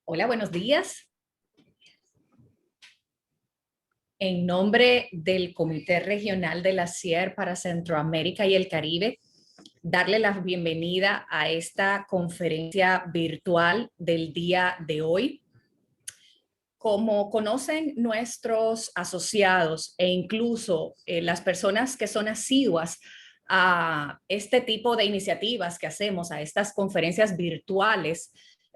Hola, buenos días. En nombre del Comité Regional de la CIER para Centroamérica y el Caribe, darle la bienvenida a esta conferencia virtual del día de hoy. Como conocen nuestros asociados e incluso las personas que son asiduas a este tipo de iniciativas que hacemos, a estas conferencias virtuales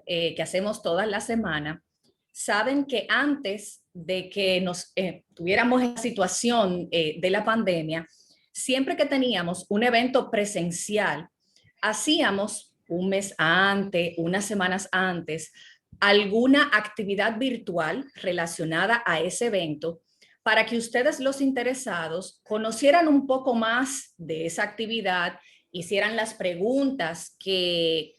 que hacemos toda la semana, saben que antes de que nos tuviéramos en la situación de la pandemia, siempre que teníamos un evento presencial, hacíamos un mes antes, unas semanas antes, alguna actividad virtual relacionada a ese evento para que ustedes, los interesados, conocieran un poco más de esa actividad, hicieran las preguntas que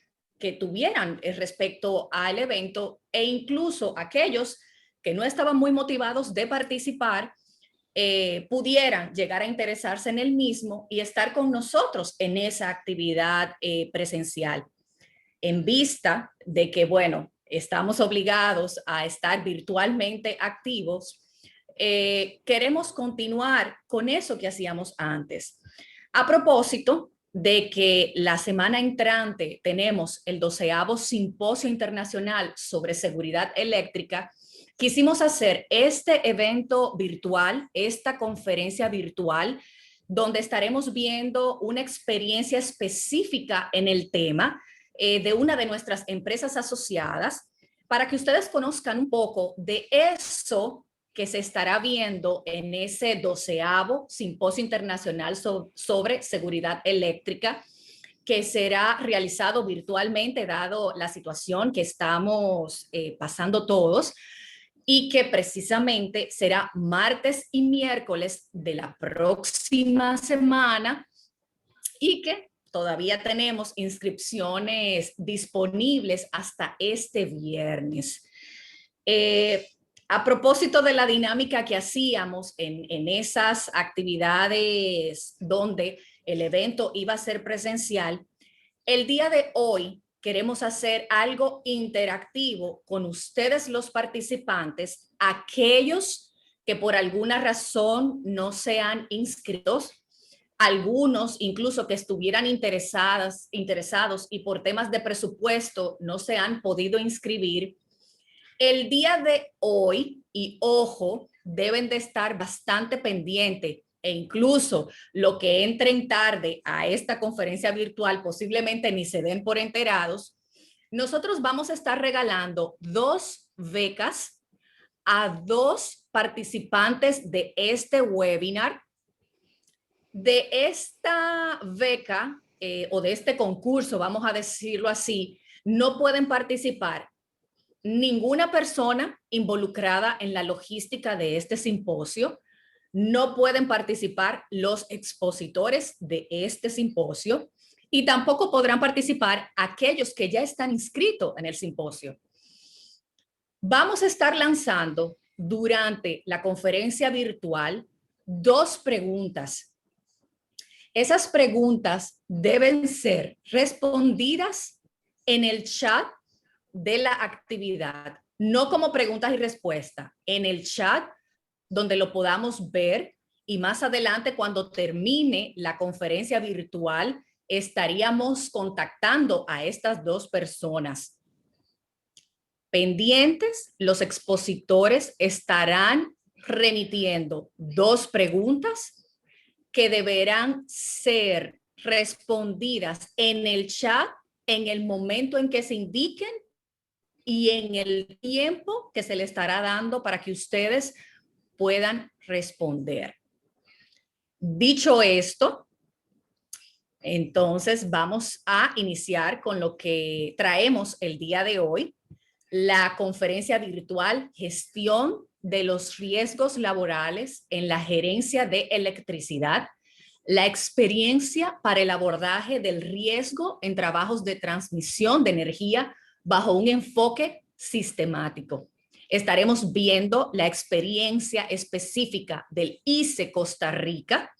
tuvieran respecto al evento e incluso aquellos que no estaban muy motivados de participar pudieran llegar a interesarse en el mismo y estar con nosotros en esa actividad presencial. En vista de que, bueno, estamos obligados a estar virtualmente activos, queremos continuar con eso que hacíamos antes. A propósito de que la semana entrante tenemos el 12º Simposio Internacional sobre Seguridad Eléctrica, quisimos hacer este evento virtual, esta conferencia virtual, donde estaremos viendo una experiencia específica en el tema de una de nuestras empresas asociadas, para que ustedes conozcan un poco de eso que se estará viendo en ese 12º Simposio Internacional sobre Seguridad Eléctrica, que será realizado virtualmente, dado la situación que estamos pasando todos, y que precisamente será martes y miércoles de la próxima semana, y que todavía tenemos inscripciones disponibles hasta este viernes. A propósito de la dinámica que hacíamos en esas actividades donde el evento iba a ser presencial, el día de hoy queremos hacer algo interactivo con ustedes, los participantes, aquellos que por alguna razón no sean inscritos, algunos incluso que estuvieran interesados y por temas de presupuesto no se han podido inscribir. El día de hoy, y ojo, deben de estar bastante pendientes, e incluso lo que entren tarde a esta conferencia virtual posiblemente ni se den por enterados. Nosotros vamos a estar regalando 2 becas a 2 participantes de este webinar. De esta beca o de este concurso, vamos a decirlo así, no pueden participar ninguna persona involucrada en la logística de este simposio. No pueden participar los expositores de este simposio y tampoco podrán participar aquellos que ya están inscritos en el simposio. Vamos a estar lanzando durante la conferencia virtual 2 preguntas. Esas preguntas deben ser respondidas en el chat de la actividad, no como preguntas y respuestas, en el chat donde lo podamos ver, y más adelante cuando termine la conferencia virtual estaríamos contactando a estas 2 personas. Pendientes, los expositores estarán remitiendo 2 preguntas que deberán ser respondidas en el chat en el momento en que se indiquen y en el tiempo que se le estará dando para que ustedes puedan responder. Dicho esto, entonces vamos a iniciar con lo que traemos el día de hoy, la conferencia virtual Gestión de los riesgos laborales en la gerencia de electricidad, la experiencia para el abordaje del riesgo en trabajos de transmisión de energía bajo un enfoque sistemático. Estaremos viendo la experiencia específica del ICE Costa Rica,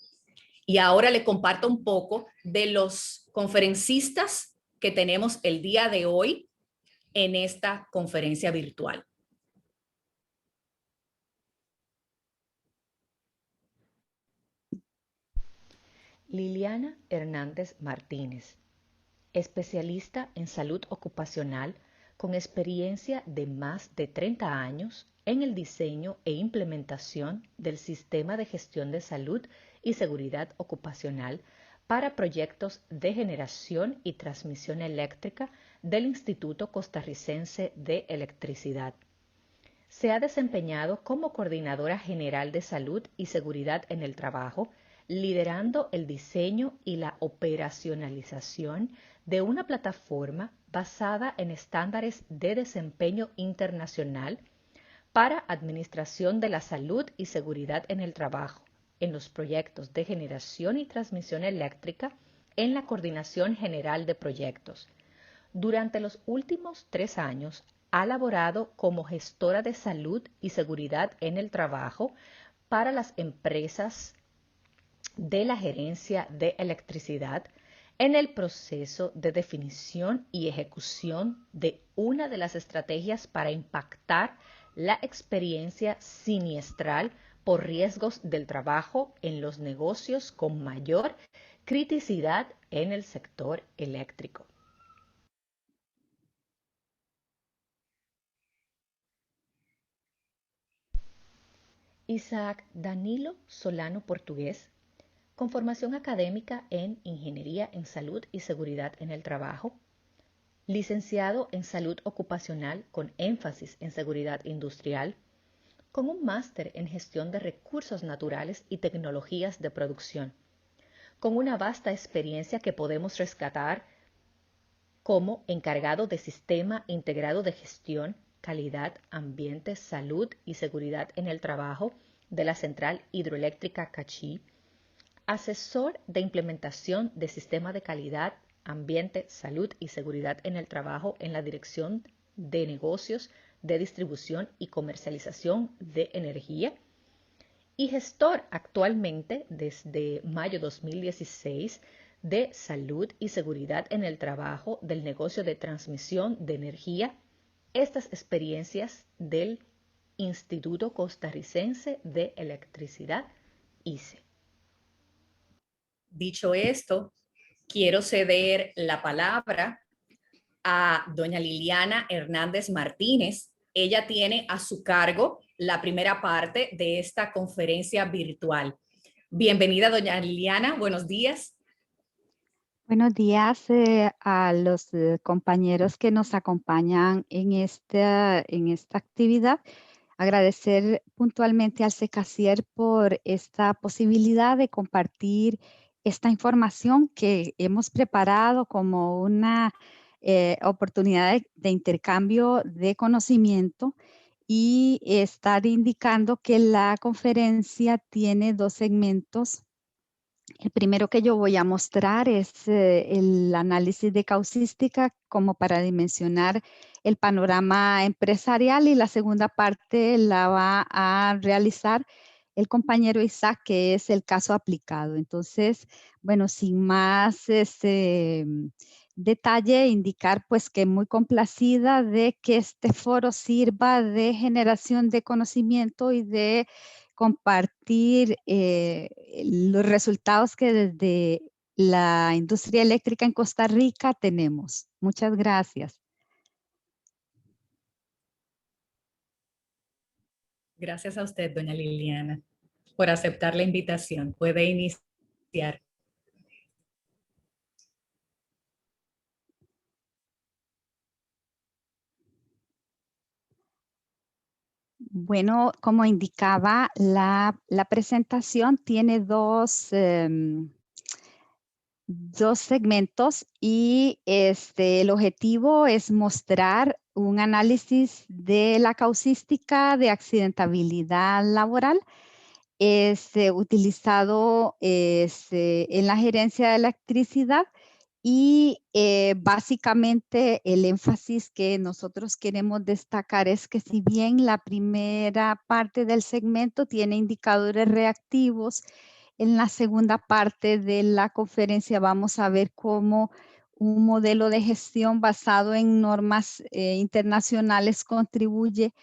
y ahora le comparto un poco de los conferencistas que tenemos el día de hoy. en esta conferencia virtual. Liliana Hernández Martínez, especialista en salud ocupacional con experiencia de más de 30 años en el diseño e implementación del sistema de gestión de salud y seguridad ocupacional para proyectos de generación y transmisión eléctrica del Instituto Costarricense de Electricidad. Se ha desempeñado como Coordinadora General de Salud y Seguridad en el Trabajo, liderando el diseño y la operacionalización de una plataforma basada en estándares de desempeño internacional para administración de la salud y seguridad en el trabajo, en los proyectos de generación y transmisión eléctrica, en la Coordinación General de Proyectos. Durante los últimos 3 años ha laborado como gestora de salud y seguridad en el trabajo para las empresas de la Gerencia de Electricidad en el proceso de definición y ejecución de una de las estrategias para impactar la experiencia siniestral por riesgos del trabajo en los negocios con mayor criticidad en el sector eléctrico. Isaac Danilo Solano Portugués, con formación académica en Ingeniería en Salud y Seguridad en el Trabajo, licenciado en Salud Ocupacional con énfasis en Seguridad Industrial, con un máster en Gestión de Recursos Naturales y Tecnologías de Producción, con una vasta experiencia que podemos rescatar como encargado de Sistema Integrado de Gestión, Calidad, Ambiente, Salud y Seguridad en el Trabajo de la Central Hidroeléctrica Cachí, asesor de implementación de Sistema de Calidad, Ambiente, Salud y Seguridad en el Trabajo en la Dirección de Negocios de Distribución y Comercialización de Energía y gestor actualmente desde mayo 2016 de Salud y Seguridad en el Trabajo del negocio de transmisión de energía. Estas experiencias del Instituto Costarricense de Electricidad, ICE. Dicho esto, quiero ceder la palabra a doña Liliana Hernández Martínez. Ella tiene a su cargo la primera parte de esta conferencia virtual. Bienvenida, doña Liliana. Buenos días. Buenos días a los compañeros que nos acompañan en esta actividad. Agradecer puntualmente al CECACIER por esta posibilidad de compartir esta información que hemos preparado como una oportunidad de intercambio de conocimiento y estar indicando que la conferencia tiene 2 segmentos. El primero que yo voy a mostrar es el análisis de causística como para dimensionar el panorama empresarial, y la segunda parte la va a realizar el compañero Isaac, que es el caso aplicado. Entonces, bueno, sin más detalle, indicar pues que muy complacida de que este foro sirva de generación de conocimiento y de compartir los resultados que desde la industria eléctrica en Costa Rica tenemos. Muchas gracias. Gracias a usted, doña Liliana, por aceptar la invitación. Puede iniciar. Bueno, como indicaba, la presentación tiene dos segmentos y el objetivo es mostrar un análisis de la causística de accidentabilidad laboral utilizado en la gerencia de electricidad. Y básicamente el énfasis que nosotros queremos destacar es que si bien la primera parte del segmento tiene indicadores reactivos, en la segunda parte de la conferencia vamos a ver cómo un modelo de gestión basado en normas internacionales contribuye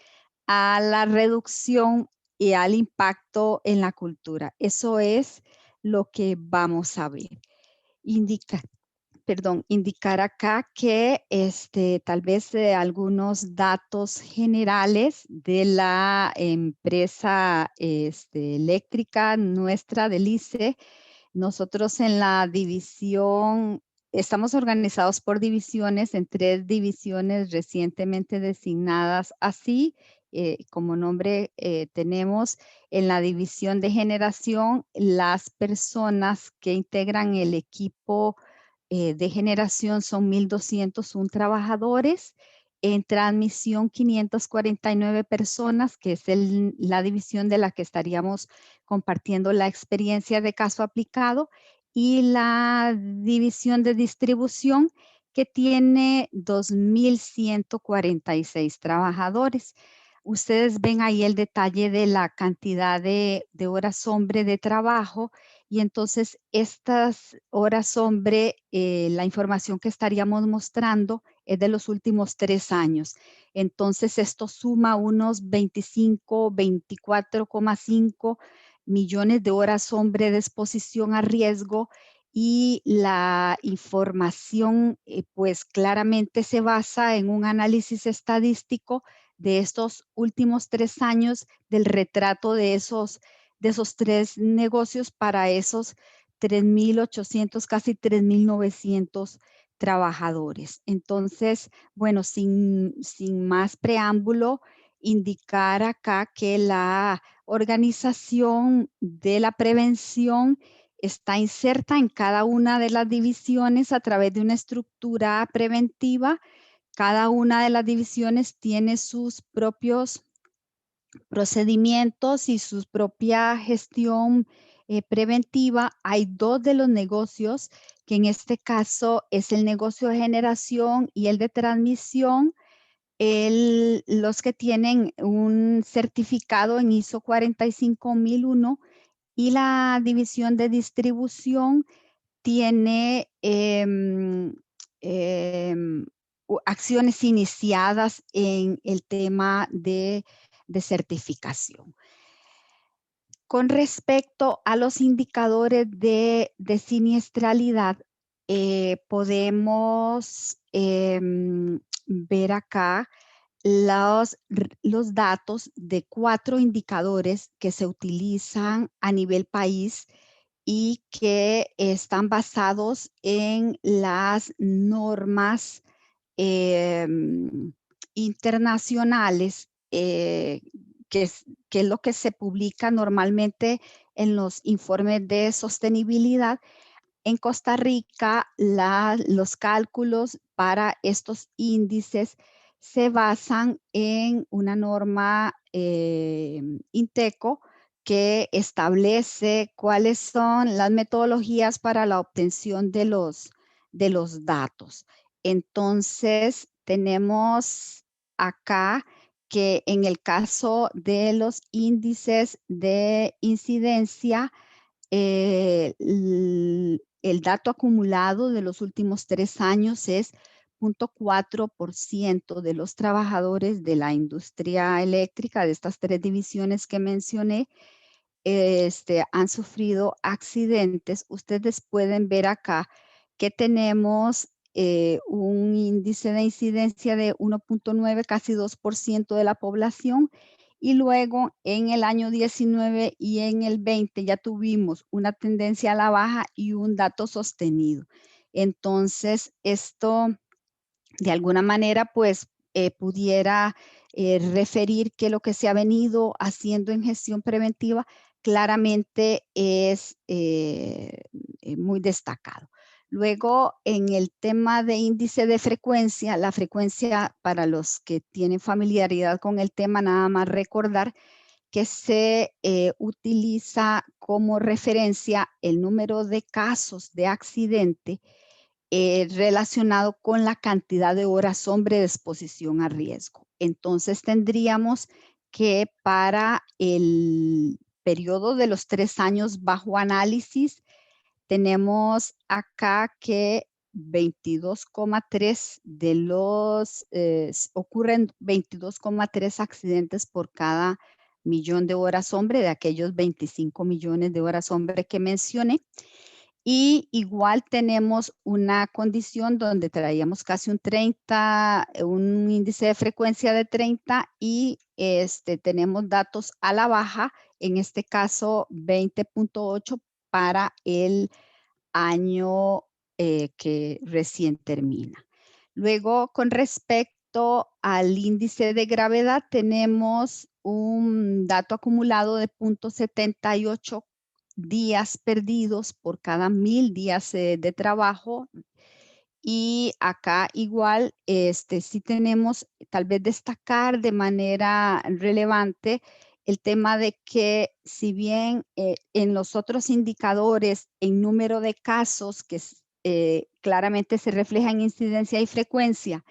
a la reducción y al impacto en la cultura. Eso es lo que vamos a ver. Indicar acá que tal vez algunos datos generales de la empresa eléctrica nuestra del ICE. Nosotros en la división, estamos organizados por divisiones, en 3 divisiones recientemente designadas así. Como nombre tenemos en la división de generación las personas que integran el equipo de generación son 1,201 trabajadores. En transmisión 549 personas, que es la división de la que estaríamos compartiendo la experiencia de caso aplicado, y la división de distribución que tiene 2,146 trabajadores. Ustedes ven ahí el detalle de la cantidad de horas hombre de trabajo, y entonces estas horas hombre, la información que estaríamos mostrando es de los últimos 3 años. Entonces esto suma unos 24,5 millones de horas hombre de exposición a riesgo, y la información pues claramente se basa en un análisis estadístico de estos últimos 3 años del retrato de esos 3 negocios para esos 3,800, casi 3,900 trabajadores. Entonces, bueno, sin más preámbulo, indicar acá que la organización de la prevención está inserta en cada una de las divisiones a través de una estructura preventiva. Cada una de las divisiones tiene sus propios procedimientos y su propia gestión preventiva. Hay 2 de los negocios, que en este caso es el negocio de generación y el de transmisión, los que tienen un certificado en ISO 45001, y la división de distribución tiene acciones iniciadas en el tema de certificación. Con respecto a los indicadores de siniestralidad, podemos ver acá los datos de 4 indicadores que se utilizan a nivel país y que están basados en las normas internacionales, que es lo que se publica normalmente en los informes de sostenibilidad. En Costa Rica, los cálculos para estos índices se basan en una norma INTECO, que establece cuáles son las metodologías para la obtención de los datos. Entonces, tenemos acá que en el caso de los índices de incidencia, el dato acumulado de los últimos 3 años es 0,4% de los trabajadores de la industria eléctrica, de estas 3 divisiones que mencioné, han sufrido accidentes. Ustedes pueden ver acá que tenemos un índice de incidencia de 1,9, casi 2% de la población, y luego en el año 19 y en el 20 ya tuvimos una tendencia a la baja y un dato sostenido. Entonces, esto de alguna manera pues pudiera referir que lo que se ha venido haciendo en gestión preventiva claramente es muy destacado. Luego, en el tema de índice de frecuencia, la frecuencia, para los que tienen familiaridad con el tema, nada más recordar que se utiliza como referencia el número de casos de accidente relacionado con la cantidad de horas hombre de exposición a riesgo. Entonces tendríamos que para el periodo de los 3 años bajo análisis, tenemos acá que 22,3 de los, ocurren 22,3 accidentes por cada millón de horas hombre, de aquellos 25 millones de horas hombre que mencioné. Y igual tenemos una condición donde traíamos casi un índice de frecuencia de 30 y tenemos datos a la baja, en este caso 20,8 para el año que recién termina. Luego, con respecto al índice de gravedad, tenemos un dato acumulado de 0,78 días perdidos por cada 1000 días de trabajo. Y acá igual, sí tenemos tal vez destacar de manera relevante el tema de que si bien en los otros indicadores, en número de casos que claramente se refleja en incidencia y frecuencia,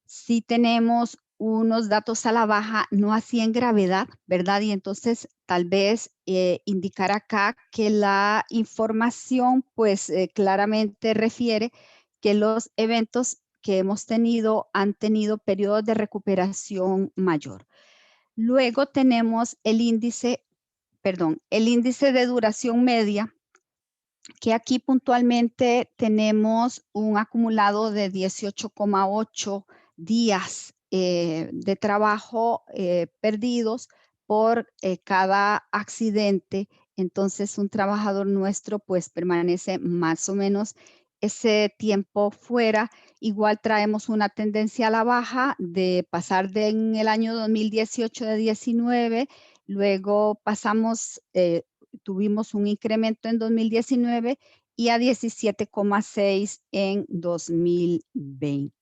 sí tenemos unos datos a la baja, no así en gravedad, ¿verdad? Y entonces tal vez indicar acá que la información pues claramente refiere que los eventos que hemos tenido han tenido periodos de recuperación mayor. Luego tenemos el índice de duración media, que aquí puntualmente tenemos un acumulado de 18,8 días de trabajo perdidos por cada accidente. Entonces, un trabajador nuestro pues permanece más o menos ese tiempo fuera. Igual traemos una tendencia a la baja de pasar en el año 2018 de 19, luego pasamos tuvimos un incremento en 2019 y a 17,6 en 2020.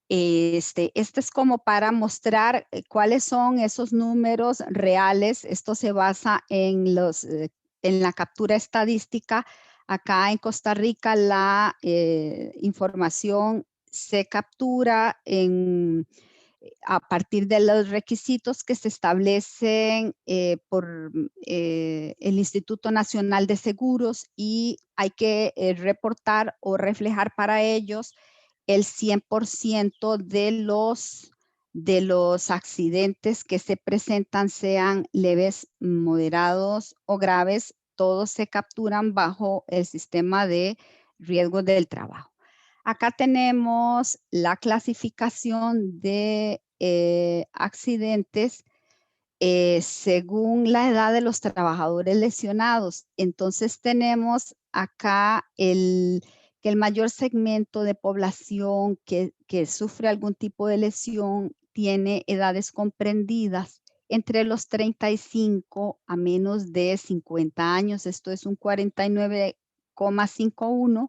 Este es como para mostrar cuáles son esos números reales. Esto se basa en la captura estadística. Acá en Costa Rica la información se captura a partir de los requisitos que se establecen por el Instituto Nacional de Seguros, y hay que reportar o reflejar para ellos el 100% de los accidentes que se presentan, sean leves, moderados o graves. Todos se capturan bajo el sistema de riesgos del trabajo. Acá tenemos la clasificación de accidentes según la edad de los trabajadores lesionados. Entonces tenemos acá que el mayor segmento de población que sufre algún tipo de lesión tiene edades comprendidas entre los 35 a menos de 50 años. Esto es un 49,51,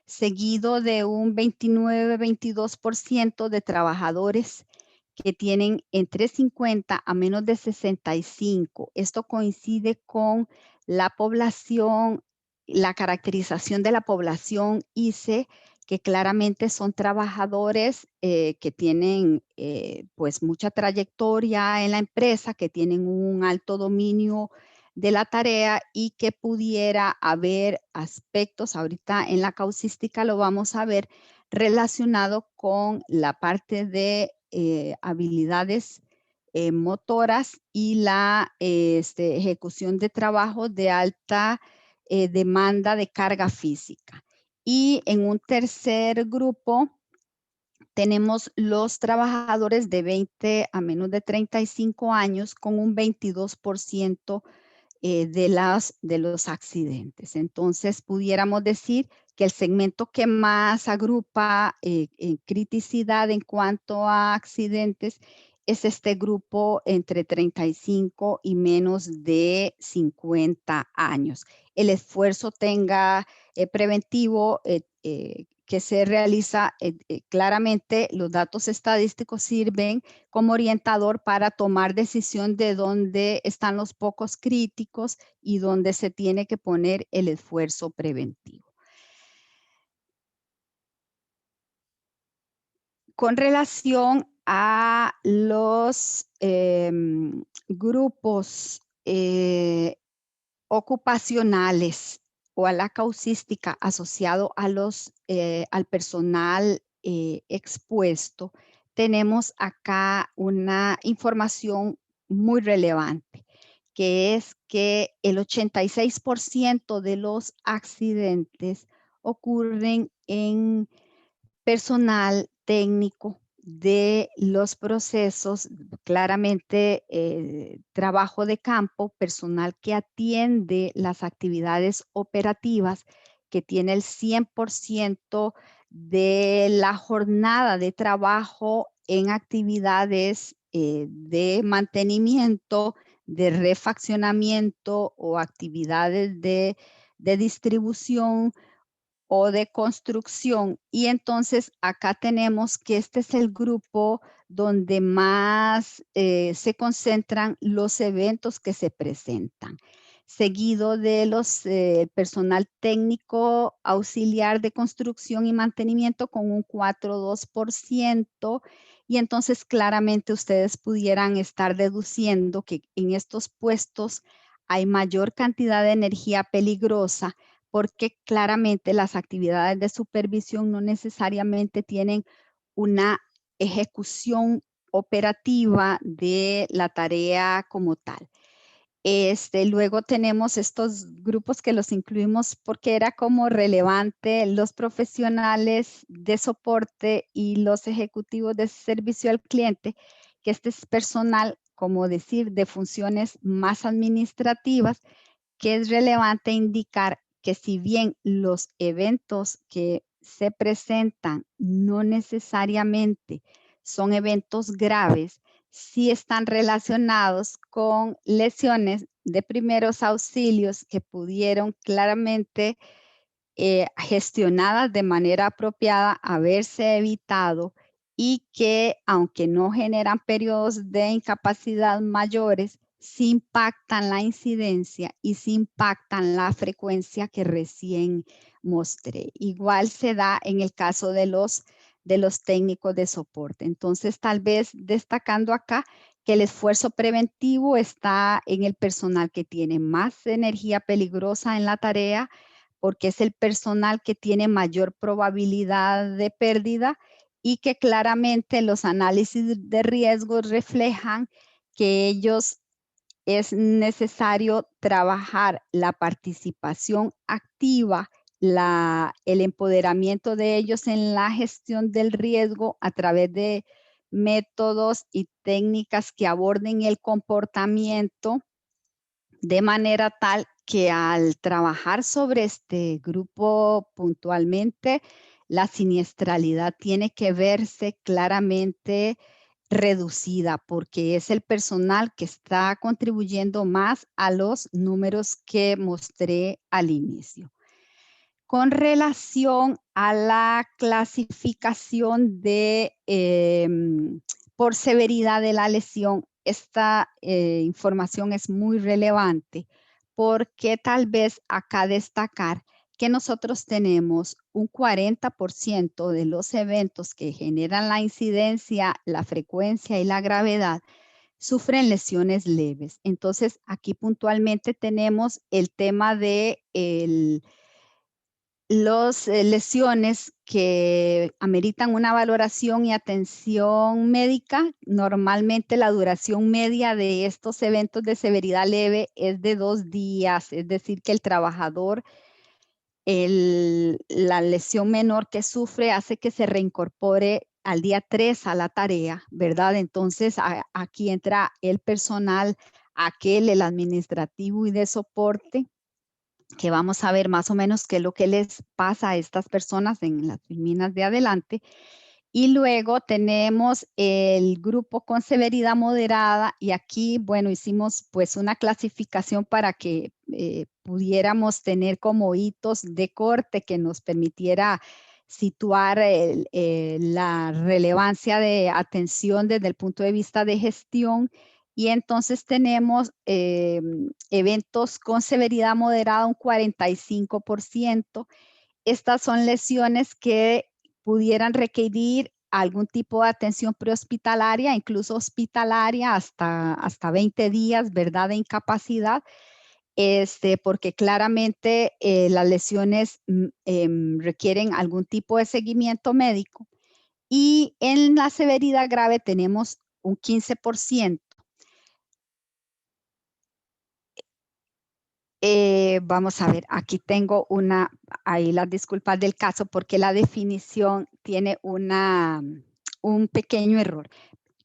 seguido de un 29-22% de trabajadores que tienen entre 50 a menos de 65. Esto coincide con la población, la caracterización de la población ICE, que claramente son trabajadores que tienen pues mucha trayectoria en la empresa, que tienen un alto dominio de la tarea y que pudiera haber aspectos, ahorita en la causística lo vamos a ver, relacionado con la parte de habilidades motoras y la ejecución de trabajo de alta demanda de carga física. Y en un tercer grupo tenemos los trabajadores de 20 a menos de 35 años con un 22% de los accidentes. Entonces, pudiéramos decir que el segmento que más agrupa en criticidad en cuanto a accidentes es este grupo entre 35 y menos de 50 años. El esfuerzo preventivo que se realiza, claramente los datos estadísticos sirven como orientador para tomar decisión de dónde están los focos críticos y dónde se tiene que poner el esfuerzo preventivo. Con relación a los grupos ocupacionales o a la causística asociado a al personal expuesto, tenemos acá una información muy relevante, que es que el 86% de los accidentes ocurren en personal técnico de los procesos, claramente trabajo de campo, personal que atiende las actividades operativas, que tiene el 100% de la jornada de trabajo en actividades de mantenimiento, de refaccionamiento o actividades de distribución o de construcción. Y entonces acá tenemos que este es el grupo donde más se concentran los eventos que se presentan, seguido de los personal técnico auxiliar de construcción y mantenimiento con un 4,2%. Y entonces claramente ustedes pudieran estar deduciendo que en estos puestos hay mayor cantidad de energía peligrosa, porque claramente las actividades de supervisión no necesariamente tienen una ejecución operativa de la tarea como tal. Luego tenemos estos grupos que los incluimos porque era como relevante los profesionales de soporte y los ejecutivos de servicio al cliente, que este es personal, como decir, de funciones más administrativas, que es relevante indicar que si bien los eventos que se presentan no necesariamente son eventos graves, sí están relacionados con lesiones de primeros auxilios que pudieron claramente gestionadas de manera apropiada haberse evitado y que aunque no generan periodos de incapacidad mayores, sí impactan la incidencia y sí impactan la frecuencia que recién mostré. Igual se da en el caso de los técnicos de soporte. Entonces, tal vez destacando acá que el esfuerzo preventivo está en el personal que tiene más energía peligrosa en la tarea, porque es el personal que tiene mayor probabilidad de pérdida y que claramente los análisis de riesgos reflejan que ellos es necesario trabajar la participación activa, el empoderamiento de ellos en la gestión del riesgo a través de métodos y técnicas que aborden el comportamiento de manera tal que al trabajar sobre este grupo puntualmente, la siniestralidad tiene que verse claramente reducida porque es el personal que está contribuyendo más a los números que mostré al inicio. Con relación a la clasificación de por severidad de la lesión, esta información es muy relevante porque tal vez acá destacar que nosotros tenemos un 40% de los eventos que generan la incidencia, la frecuencia y la gravedad sufren lesiones leves. Entonces, aquí puntualmente tenemos el tema de las lesiones que ameritan una valoración y atención médica. Normalmente la duración media de estos eventos de severidad leve es de 2 días, es decir, que el trabajador, la lesión menor que sufre hace que se reincorpore al día 3 a la tarea, ¿verdad? Entonces aquí entra el personal, el administrativo y de soporte, que vamos a ver más o menos qué es lo que les pasa a estas personas en las minas de adelante. Y luego tenemos el grupo con severidad moderada y aquí, bueno, hicimos pues una clasificación para que pudiéramos tener como hitos de corte que nos permitiera situar la relevancia de atención desde el punto de vista de gestión. Y entonces tenemos eventos con severidad moderada, un 45%. Estas son lesiones que pudieran requerir algún tipo de atención prehospitalaria, incluso hospitalaria, hasta 20 días, ¿verdad?, de incapacidad. porque claramente las lesiones requieren algún tipo de seguimiento médico. Y en la severidad grave tenemos un 15%. Vamos a ver, aquí tengo ahí las disculpas del caso porque la definición tiene un pequeño error.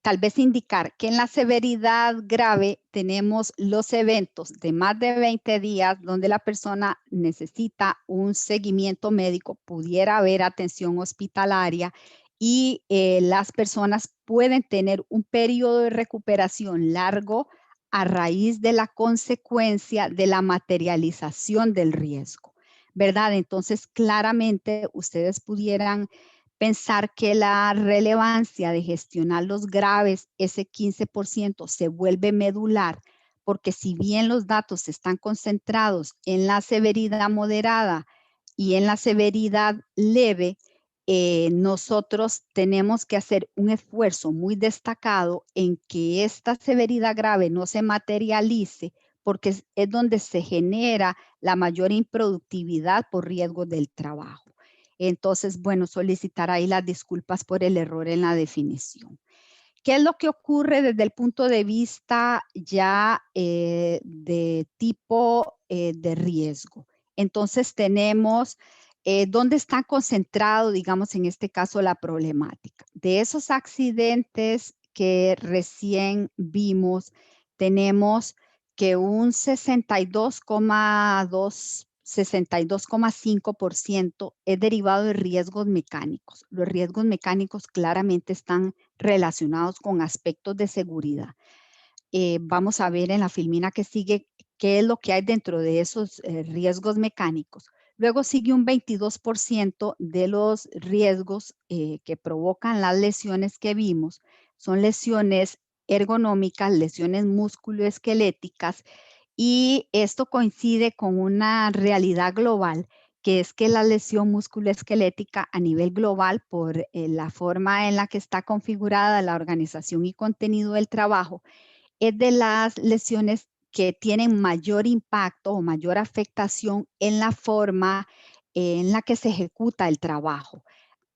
Tal vez indicar que en la severidad grave tenemos los eventos de más de 20 días donde la persona necesita un seguimiento médico, pudiera haber atención hospitalaria y las personas pueden tener un periodo de recuperación largo a raíz de la consecuencia de la materialización del riesgo, ¿verdad? Entonces, claramente ustedes pudieran pensar que la relevancia de gestionar los graves, ese 15%, se vuelve medular, porque si bien los datos están concentrados en la severidad moderada y en la severidad leve, nosotros tenemos que hacer un esfuerzo muy destacado en que esta severidad grave no se materialice, porque es donde se genera la mayor improductividad por riesgo del trabajo. Entonces, bueno, solicitar ahí las disculpas por el error en la definición. ¿Qué es lo que ocurre desde el punto de vista ya de tipo de riesgo? Entonces tenemos dónde está concentrado, digamos, en este caso la problemática. De esos accidentes que recién vimos, tenemos que un 62,5% es derivado de riesgos mecánicos. Los riesgos mecánicos claramente están relacionados con aspectos de seguridad. Vamos a ver en la filmina que sigue qué es lo que hay dentro de esos riesgos mecánicos. Luego sigue un 22% de los riesgos que provocan las lesiones que vimos. Son lesiones ergonómicas, lesiones musculoesqueléticas, y esto coincide con una realidad global, que es que la lesión musculoesquelética a nivel global, por la forma en la que está configurada la organización y contenido del trabajo, es de las lesiones que tienen mayor impacto o mayor afectación en la forma en la que se ejecuta el trabajo.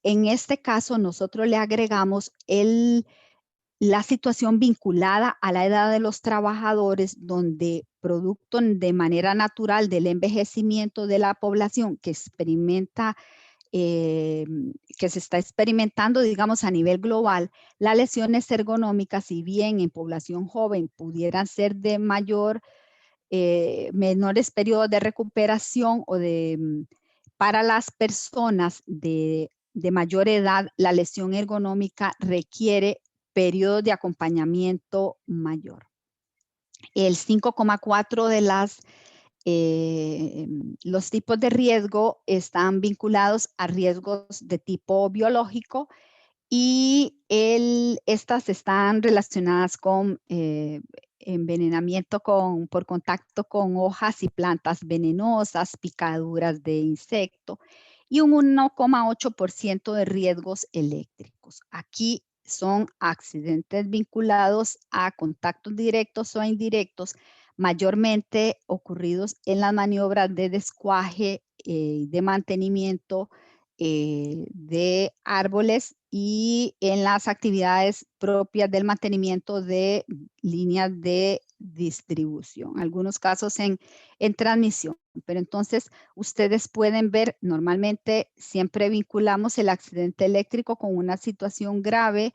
En este caso, nosotros le agregamos la situación vinculada a la edad de los trabajadores, donde producto de manera natural del envejecimiento de la población que experimenta, que se está experimentando, digamos, a nivel global, las lesiones ergonómicas, si bien en población joven pudieran ser de menores periodos de recuperación o para las personas de mayor edad, la lesión ergonómica requiere periodos de acompañamiento mayor. El 5,4 de los tipos de riesgo están vinculados a riesgos de tipo biológico, y estas están relacionadas con envenenamiento por contacto con hojas y plantas venenosas, picaduras de insecto, y un 1,8% de riesgos eléctricos. Aquí son accidentes vinculados a contactos directos o indirectos, mayormente ocurridos en las maniobras de descuaje, de mantenimiento de árboles, y en las actividades propias del mantenimiento de líneas de distribución, algunos casos en transmisión. Pero entonces ustedes pueden ver, normalmente siempre vinculamos el accidente eléctrico con una situación grave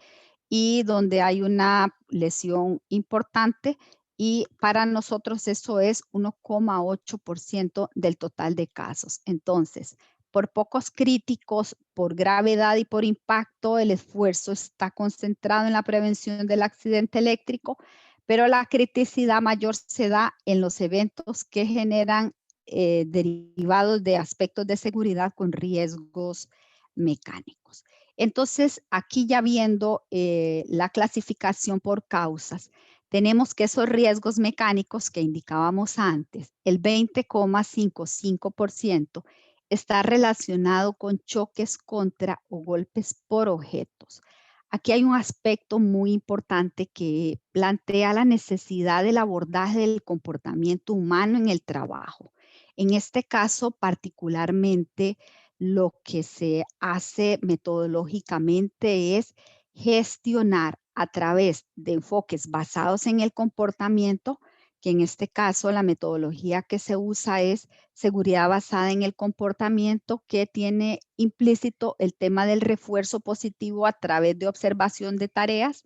y donde hay una lesión importante, y para nosotros eso es 1,8% del total de casos. Entonces, por pocos críticos, por gravedad y por impacto, el esfuerzo está concentrado en la prevención del accidente eléctrico, pero la criticidad mayor se da en los eventos que generan derivados de aspectos de seguridad con riesgos mecánicos. Entonces, aquí ya viendo la clasificación por causas, tenemos que esos riesgos mecánicos que indicábamos antes, el 20,55%, está relacionado con choques contra o golpes por objetos. Aquí hay un aspecto muy importante que plantea la necesidad del abordaje del comportamiento humano en el trabajo. En este caso, particularmente, lo que se hace metodológicamente es gestionar a través de enfoques basados en el comportamiento, que en este caso la metodología que se usa es seguridad basada en el comportamiento, que tiene implícito el tema del refuerzo positivo a través de observación de tareas,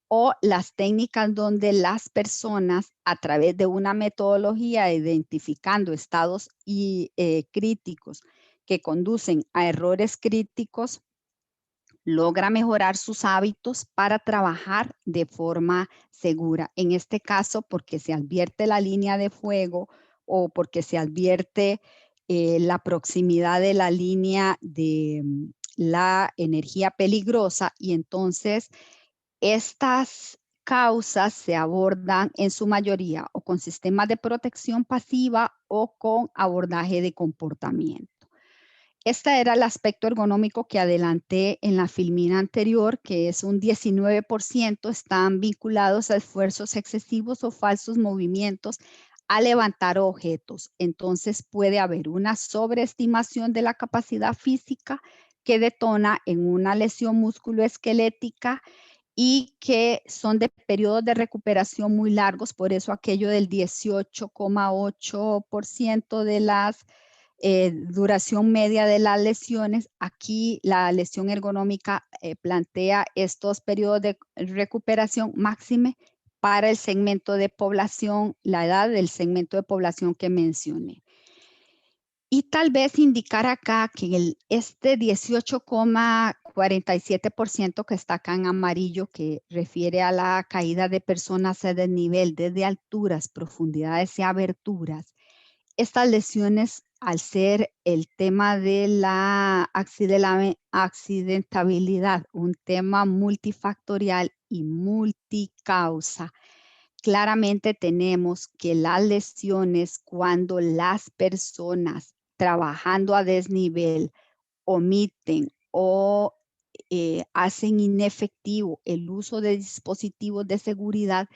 o las técnicas donde las personas a través de una metodología identificando estados críticos que conducen a errores críticos, logra mejorar sus hábitos para trabajar de forma segura. En este caso, porque se advierte la línea de fuego o porque se advierte la proximidad de la línea de la energía peligrosa, y entonces estas causas se abordan en su mayoría o con sistemas de protección pasiva o con abordaje de comportamiento. Este era el aspecto ergonómico que adelanté en la filmina anterior, que es un 19% están vinculados a esfuerzos excesivos o falsos movimientos a levantar objetos. Entonces puede haber una sobreestimación de la capacidad física que detona en una lesión musculoesquelética y que son de periodos de recuperación muy largos. Por eso aquello del 18,8% de las duración media de las lesiones. Aquí la lesión ergonómica plantea estos periodos de recuperación máxime para el segmento de población, la edad del segmento de población que mencioné. Y tal vez indicar acá que este 18,47% que está acá en amarillo, que refiere a la caída de personas a desnivel desde alturas, profundidades y aberturas, estas lesiones, al ser el tema de la accidentabilidad, un tema multifactorial y multicausa, claramente tenemos que las lesiones, cuando las personas trabajando a desnivel omiten o hacen inefectivo el uso de dispositivos de seguridad,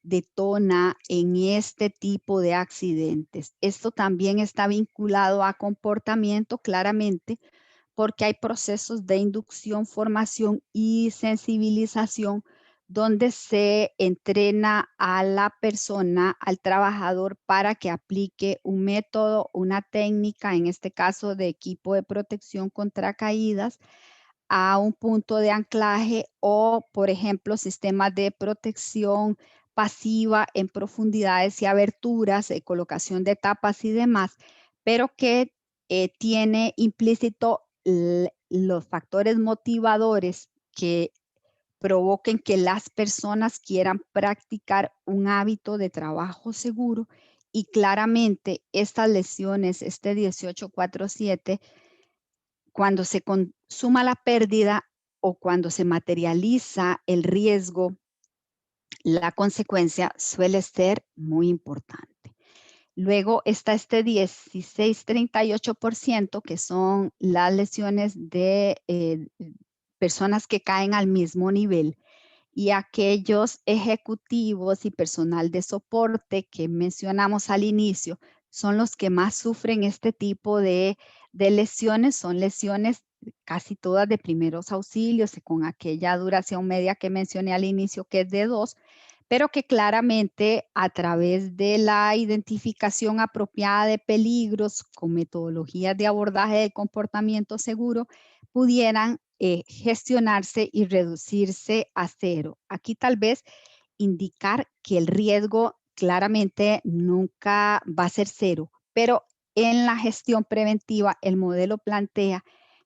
detona en este tipo de accidentes. Esto también está vinculado a comportamiento, claramente, porque hay procesos de inducción, formación y sensibilización donde se entrena a la persona, al trabajador, para que aplique un método, una técnica, en este caso de equipo de protección contra caídas, a un punto de anclaje o, por ejemplo, sistemas de protección pasiva en profundidades y aberturas, colocación de tapas y demás, pero que tiene implícito los factores motivadores que provoquen que las personas quieran practicar un hábito de trabajo seguro. Y claramente estas lesiones, este 1847, cuando se consuma la pérdida o cuando se materializa el riesgo, la consecuencia suele ser muy importante. Luego está este 16,38%, que son las lesiones de personas que caen al mismo nivel, y aquellos ejecutivos y personal de soporte que mencionamos al inicio son los que más sufren este tipo de lesiones. Son lesiones casi todas de primeros auxilios y con aquella duración media que mencioné al inicio, que es de 2, pero que claramente a través de la identificación apropiada de peligros con metodologías de abordaje de comportamiento seguro pudieran gestionarse y reducirse a 0. Aquí tal vez indicar que el riesgo claramente nunca va a ser 0, pero en la gestión preventiva el modelo plantea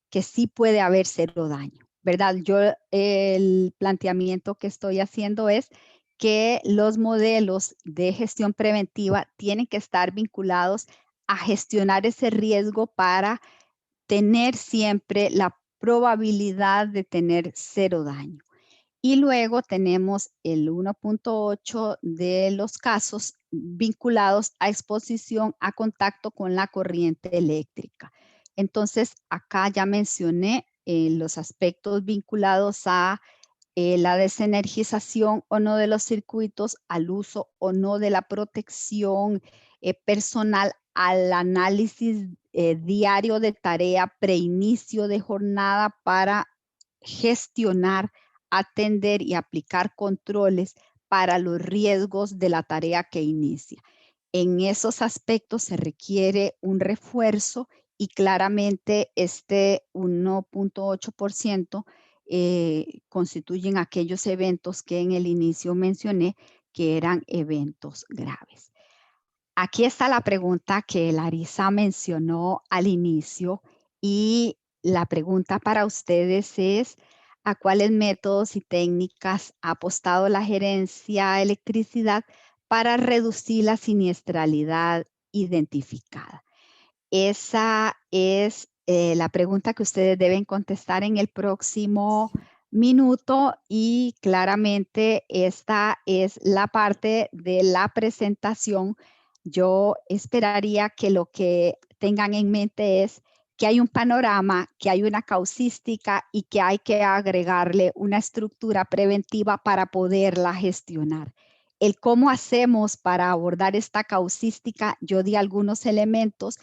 que sí puede haber 0 daño, ¿verdad? Yo el planteamiento que estoy haciendo es que los modelos de gestión preventiva tienen que estar vinculados a gestionar ese riesgo para tener siempre la probabilidad de tener 0 daño. Y luego tenemos el 1,8 de los casos vinculados a exposición a contacto con la corriente eléctrica. Entonces, acá ya mencioné los aspectos vinculados a la desenergización o no de los circuitos, al uso o no de la protección personal, al análisis diario de tarea, preinicio de jornada para gestionar, atender y aplicar controles para los riesgos de la tarea que inicia. En esos aspectos se requiere un refuerzo y claramente este 1.8% constituyen aquellos eventos que en el inicio mencioné que eran eventos graves. Aquí está la pregunta que Larisa mencionó al inicio y la pregunta para ustedes es: ¿a cuáles métodos y técnicas ha apostado la gerencia de electricidad para reducir la siniestralidad identificada? Esa es la pregunta que ustedes deben contestar en el próximo minuto y claramente esta es la parte de la presentación. Yo esperaría que lo que tengan en mente es que hay un panorama, que hay una causística y que hay que agregarle una estructura preventiva para poderla gestionar. El cómo hacemos para abordar esta causística, yo di algunos elementos,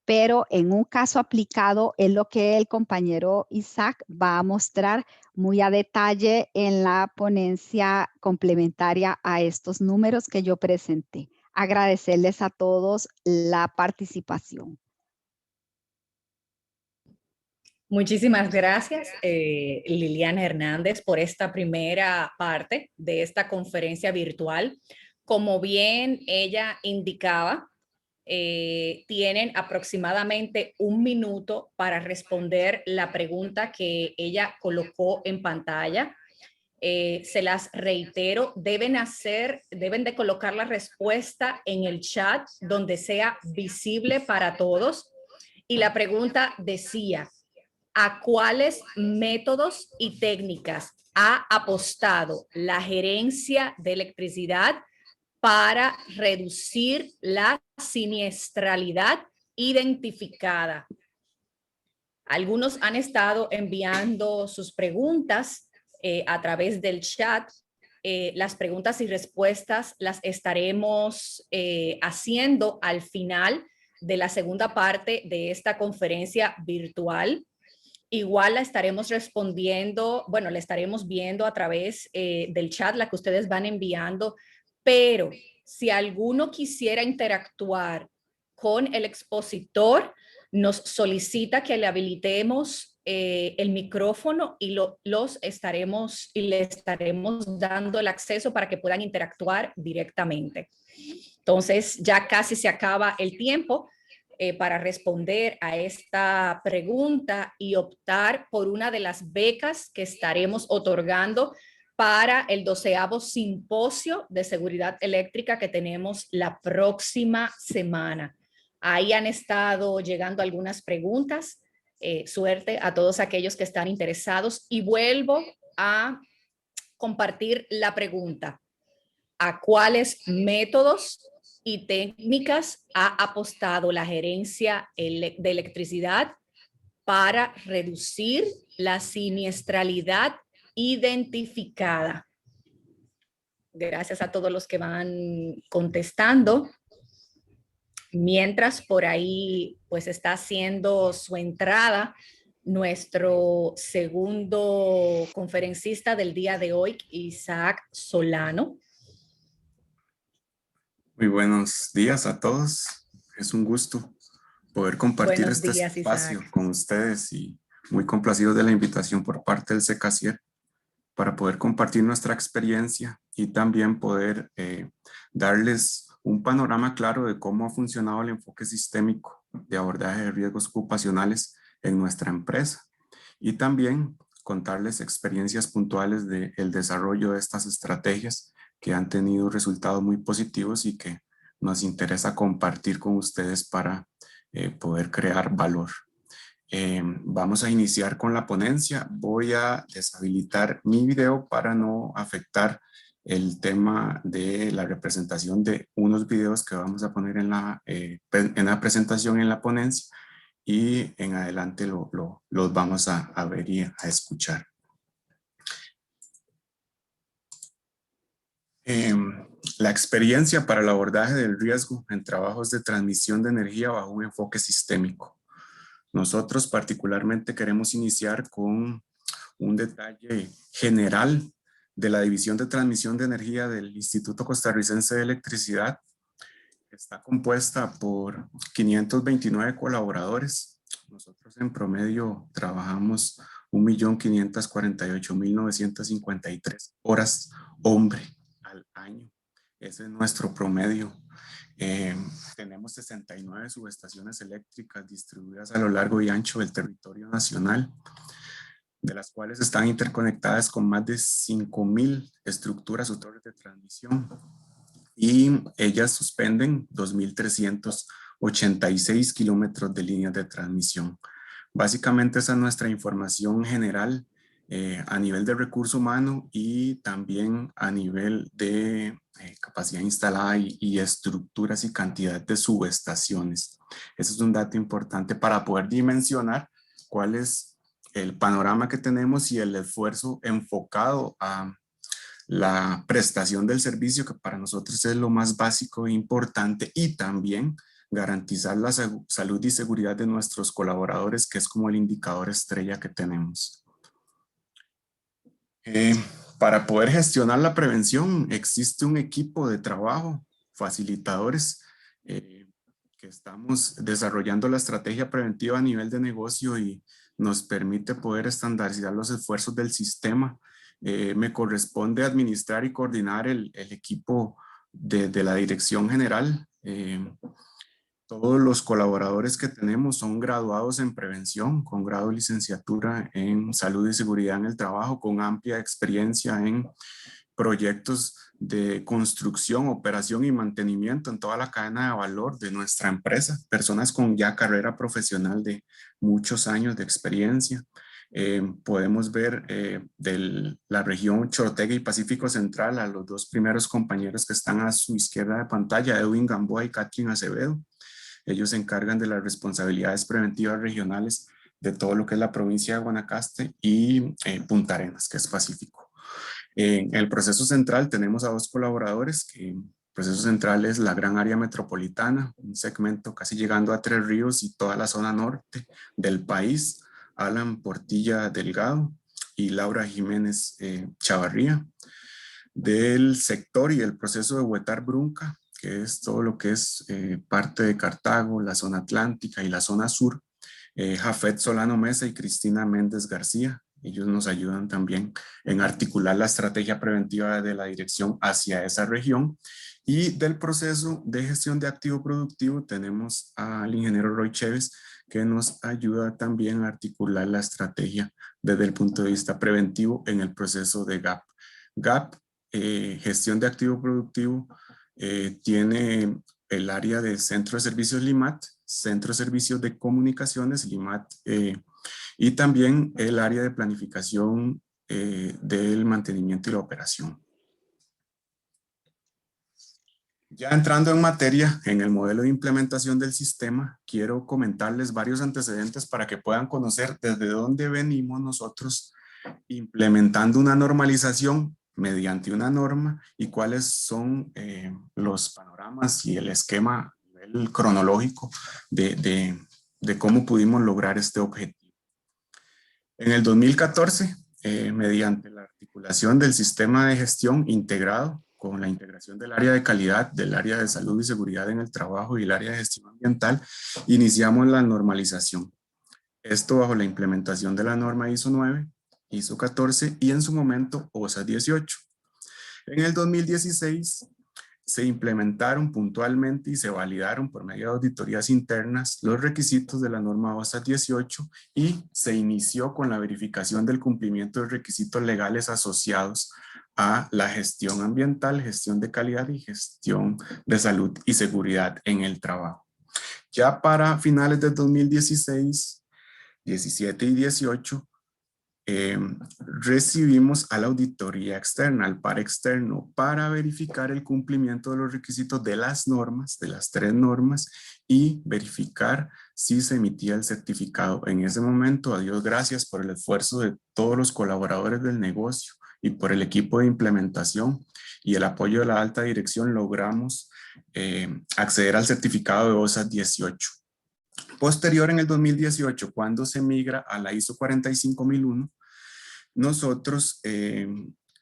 pero en un caso aplicado es lo que el compañero Isaac va a mostrar muy a detalle en la ponencia complementaria a estos números que yo presenté. Agradecerles a todos la participación. Muchísimas gracias, Liliana Hernández, por esta primera parte de esta conferencia virtual. Como bien ella indicaba, tienen aproximadamente 1 minuto para responder la pregunta que ella colocó en pantalla. Se las reitero, deben de colocar la respuesta en el chat donde sea visible para todos. Y la pregunta decía: ¿a cuáles métodos y técnicas ha apostado la gerencia de electricidad para reducir la siniestralidad identificada? Algunos han estado enviando sus preguntas a través del chat. Las preguntas y respuestas las estaremos haciendo al final de la segunda parte de esta conferencia virtual. Igual la estaremos respondiendo, bueno, la estaremos viendo a través del chat, la que ustedes van enviando, pero si alguno quisiera interactuar con el expositor, nos solicita que le habilitemos el micrófono y le estaremos dando el acceso para que puedan interactuar directamente. Entonces, ya casi se acaba el tiempo para responder a esta pregunta y optar por una de las becas que estaremos otorgando para el 12º simposio de seguridad eléctrica que tenemos la próxima semana. Ahí han estado llegando algunas preguntas. Suerte a todos aquellos que están interesados y vuelvo a compartir la pregunta: ¿a cuáles métodos y técnicas ha apostado la gerencia de electricidad para reducir la siniestralidad identificada? Gracias a todos los que van contestando. Mientras por ahí pues está haciendo su entrada nuestro segundo conferencista del día de hoy, Isaac Solano. Muy buenos días a todos. Es un gusto poder compartir este espacio con ustedes y muy complacidos de la invitación por parte del CECACIER para poder compartir nuestra experiencia y también poder darles un panorama claro de cómo ha funcionado el enfoque sistémico de abordaje de riesgos ocupacionales en nuestra empresa y también contarles experiencias puntuales del desarrollo de estas estrategias que han tenido resultados muy positivos y que nos interesa compartir con ustedes para poder crear valor. Vamos a iniciar con la ponencia. Voy a deshabilitar mi video para no afectar el tema de la representación de unos videos que vamos a poner en la presentación en la ponencia y en adelante los vamos a ver y a escuchar. La experiencia para el abordaje del riesgo en trabajos de transmisión de energía bajo un enfoque sistémico. Nosotros particularmente queremos iniciar con un detalle general de la División de Transmisión de Energía del Instituto Costarricense de Electricidad. Está compuesta por 529 colaboradores. Nosotros en promedio trabajamos 1.548.953 horas hombre al año. Ese es nuestro promedio. Tenemos 69 subestaciones eléctricas distribuidas a lo largo y ancho del territorio nacional, de las cuales están interconectadas con más de 5.000 estructuras o torres de transmisión, y ellas suspenden 2.386 kilómetros de líneas de transmisión. Básicamente esa es nuestra información general a nivel de recurso humano y también a nivel de capacidad instalada y estructuras y cantidad de subestaciones. Ese es un dato importante para poder dimensionar cuál es el panorama que tenemos y el esfuerzo enfocado a la prestación del servicio, que para nosotros es lo más básico e importante, y también garantizar la salud y seguridad de nuestros colaboradores, que es como el indicador estrella que tenemos. Para poder gestionar la prevención existe un equipo de trabajo, facilitadores, que estamos desarrollando la estrategia preventiva a nivel de negocio y nos permite poder estandarizar los esfuerzos del sistema. Me corresponde administrar y coordinar el equipo de la dirección general. Todos los colaboradores que tenemos son graduados en prevención, con grado de licenciatura en salud y seguridad en el trabajo, con amplia experiencia en proyectos de construcción, operación y mantenimiento en toda la cadena de valor de nuestra empresa. Personas con ya carrera profesional de muchos años de experiencia. Podemos ver de la región Chorotega y Pacífico Central a los dos primeros compañeros que están a su izquierda de pantalla, Edwin Gamboa y Catherine Acevedo. Ellos se encargan de las responsabilidades preventivas regionales de todo lo que es la provincia de Guanacaste y Punta Arenas, que es Pacífico. En el proceso central tenemos a dos colaboradores, que el proceso central es la gran área metropolitana, un segmento casi llegando a Tres Ríos y toda la zona norte del país. Alan Portilla Delgado y Laura Jiménez Chavarría. Del sector y el proceso de Huetar Brunca, que es todo lo que es parte de Cartago, la zona atlántica y la zona sur, Jafet Solano Mesa y Cristina Méndez García. Ellos nos ayudan también en articular la estrategia preventiva de la dirección hacia esa región. Y del proceso de gestión de activo productivo tenemos al ingeniero Roy Chévez, que nos ayuda también a articular la estrategia desde el punto de vista preventivo en el proceso de GAP. GAP, gestión de activo productivo, tiene el área de Centro de Servicios LIMAT, Centro de Servicios de Comunicaciones LIMAT, y también el área de planificación del mantenimiento y la operación. Ya entrando en materia, en el modelo de implementación del sistema, quiero comentarles varios antecedentes para que puedan conocer desde dónde venimos nosotros implementando una normalización mediante una norma y cuáles son los panoramas y el esquema el cronológico de cómo pudimos lograr este objetivo. En el 2014, mediante la articulación del sistema de gestión integrado con la integración del área de calidad, del área de salud y seguridad en el trabajo y el área de gestión ambiental, iniciamos la normalización. Esto bajo la implementación de la norma ISO 9, ISO 14 y en su momento OSA 18. En el 2016 se implementaron puntualmente y se validaron por medio de auditorías internas los requisitos de la norma OSA 18 y se inició con la verificación del cumplimiento de requisitos legales asociados a la gestión ambiental, gestión de calidad y gestión de salud y seguridad en el trabajo. Ya para finales de 2016, 17 y 18, recibimos a la auditoría externa, al par externo, para verificar el cumplimiento de los requisitos de las normas, de las 3 normas, y verificar si se emitía el certificado. En ese momento, a Dios gracias por el esfuerzo de todos los colaboradores del negocio y por el equipo de implementación y el apoyo de la alta dirección logramos acceder al certificado de OSHA 18. Posterior, en el 2018, cuando se migra a la ISO 45001, nosotros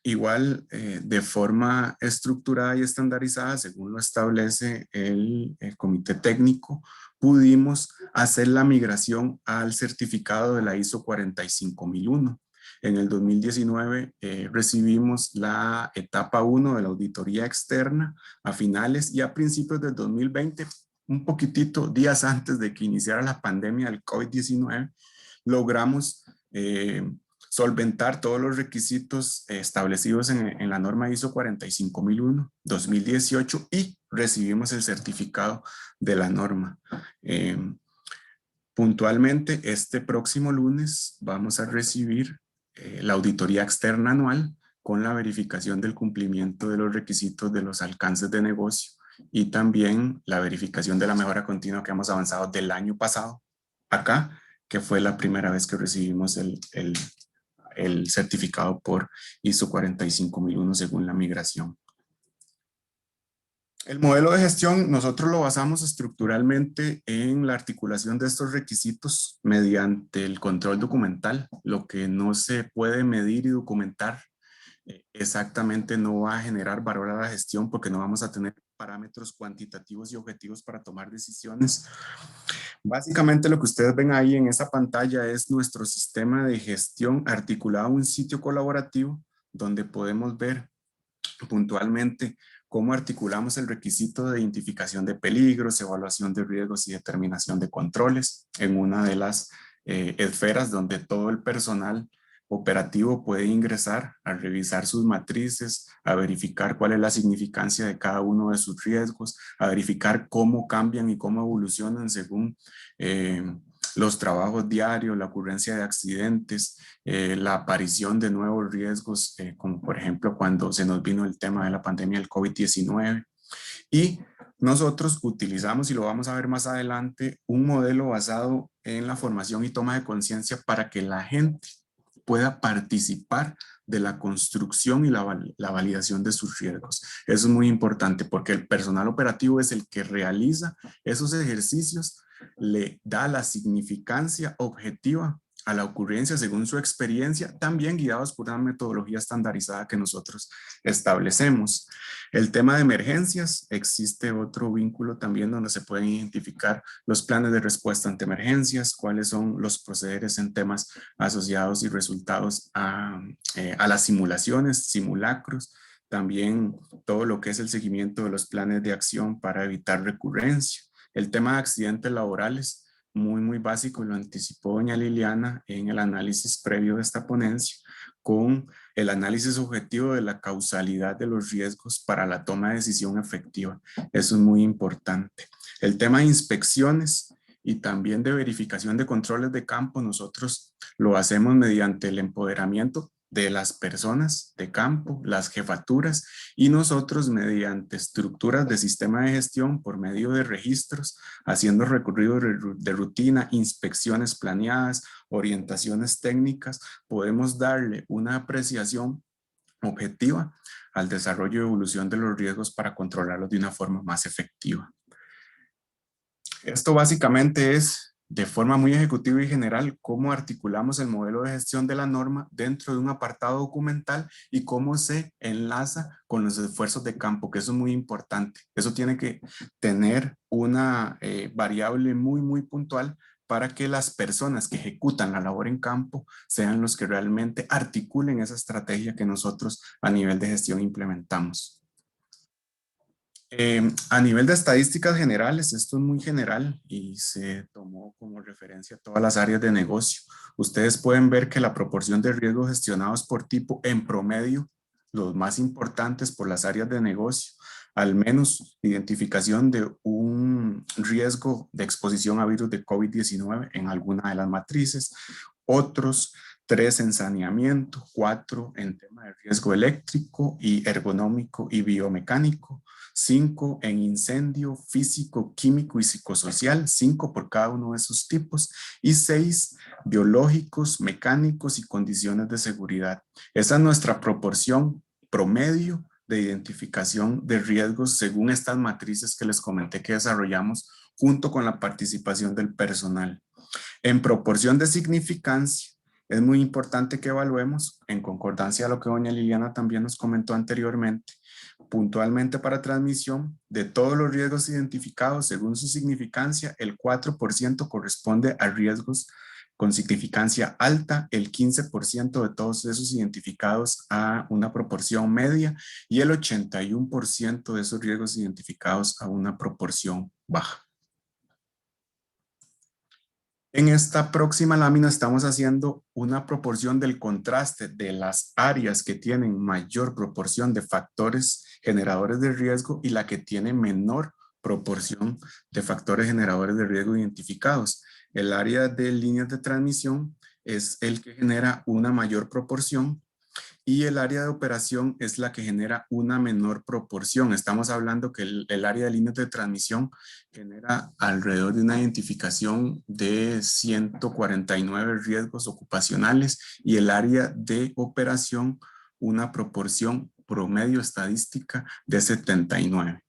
igual de forma estructurada y estandarizada, según lo establece el comité técnico, pudimos hacer la migración al certificado de la ISO 45001. En el 2019 recibimos la etapa 1 de la auditoría externa a finales y a principios del 2020, un poquitito días antes de que iniciara la pandemia del COVID-19, logramos solventar todos los requisitos establecidos en la norma ISO 45001-2018 y recibimos el certificado de la norma. Puntualmente, este próximo lunes vamos a recibir la auditoría externa anual con la verificación del cumplimiento de los requisitos de los alcances de negocio y también la verificación de la mejora continua que hemos avanzado del año pasado acá, que fue la primera vez que recibimos el certificado por ISO 45001 según la migración. El modelo de gestión nosotros lo basamos estructuralmente en la articulación de estos requisitos mediante el control documental. Lo que no se puede medir y documentar exactamente no va a generar valor a la gestión porque no vamos a tener parámetros cuantitativos y objetivos para tomar decisiones. Básicamente lo que ustedes ven ahí en esa pantalla es nuestro sistema de gestión articulado en un sitio colaborativo donde podemos ver puntualmente cómo articulamos el requisito de identificación de peligros, evaluación de riesgos y determinación de controles en una de las esferas donde todo el personal operativo puede ingresar a revisar sus matrices, a verificar cuál es la significancia de cada uno de sus riesgos, a verificar cómo cambian y cómo evolucionan según los trabajos diarios, la ocurrencia de accidentes, la aparición de nuevos riesgos, como por ejemplo cuando se nos vino el tema de la pandemia del COVID-19. Y nosotros utilizamos, y lo vamos a ver más adelante, un modelo basado en la formación y toma de conciencia para que la gente pueda participar de la construcción y la validación de sus riesgos. Eso es muy importante porque el personal operativo es el que realiza esos ejercicios, le da la significancia objetiva a la ocurrencia según su experiencia, también guiados por una metodología estandarizada que nosotros establecemos. El tema de emergencias, existe otro vínculo también donde se pueden identificar los planes de respuesta ante emergencias, cuáles son los procederes en temas asociados y resultados a las simulaciones, simulacros, también todo lo que es el seguimiento de los planes de acción para evitar recurrencia. El tema de accidentes laborales, muy básico, lo anticipó doña Liliana en el análisis previo de esta ponencia, con el análisis objetivo de la causalidad de los riesgos para la toma de decisión efectiva. Eso es muy importante. El tema de inspecciones y también de verificación de controles de campo, nosotros lo hacemos mediante el empoderamiento de las personas de campo, las jefaturas, y nosotros mediante estructuras de sistema de gestión por medio de registros, haciendo recorridos de rutina, inspecciones planeadas, orientaciones técnicas, podemos darle una apreciación objetiva al desarrollo y evolución de los riesgos para controlarlos de una forma más efectiva. Esto básicamente es, de forma muy ejecutiva y general, cómo articulamos el modelo de gestión de la norma dentro de un apartado documental y cómo se enlaza con los esfuerzos de campo, que eso es muy importante. Eso tiene que tener una variable muy puntual para que las personas que ejecutan la labor en campo sean los que realmente articulen esa estrategia que nosotros a nivel de gestión implementamos. A nivel de estadísticas generales, esto es muy general y se tomó como referencia todas las áreas de negocio. Ustedes pueden ver que la proporción de riesgos gestionados por tipo en promedio, los más importantes por las áreas de negocio, al menos identificación de un riesgo de exposición a virus de COVID-19 en alguna de las matrices, otros 3 en saneamiento, 4 en tema de riesgo eléctrico y ergonómico y biomecánico, 5 en incendio, físico, químico y psicosocial, 5 por cada uno de esos tipos, y 6 biológicos, mecánicos y condiciones de seguridad. Esa es nuestra proporción promedio de identificación de riesgos según estas matrices que les comenté que desarrollamos junto con la participación del personal. En proporción de significancia, es muy importante que evaluemos, en concordancia a lo que doña Liliana también nos comentó anteriormente, puntualmente para transmisión, de todos los riesgos identificados según su significancia, el 4% corresponde a riesgos con significancia alta, el 15% de todos esos identificados a una proporción media y el 81% de esos riesgos identificados a una proporción baja. En esta próxima lámina estamos haciendo una proporción del contraste de las áreas que tienen mayor proporción de factores generadores de riesgo y la que tiene menor proporción de factores generadores de riesgo identificados. El área de líneas de transmisión es el que genera una mayor proporción y el área de operación es la que genera una menor proporción. Estamos hablando que el área de líneas de transmisión genera alrededor de una identificación de 149 riesgos ocupacionales y el área de operación una proporción promedio estadística de 79.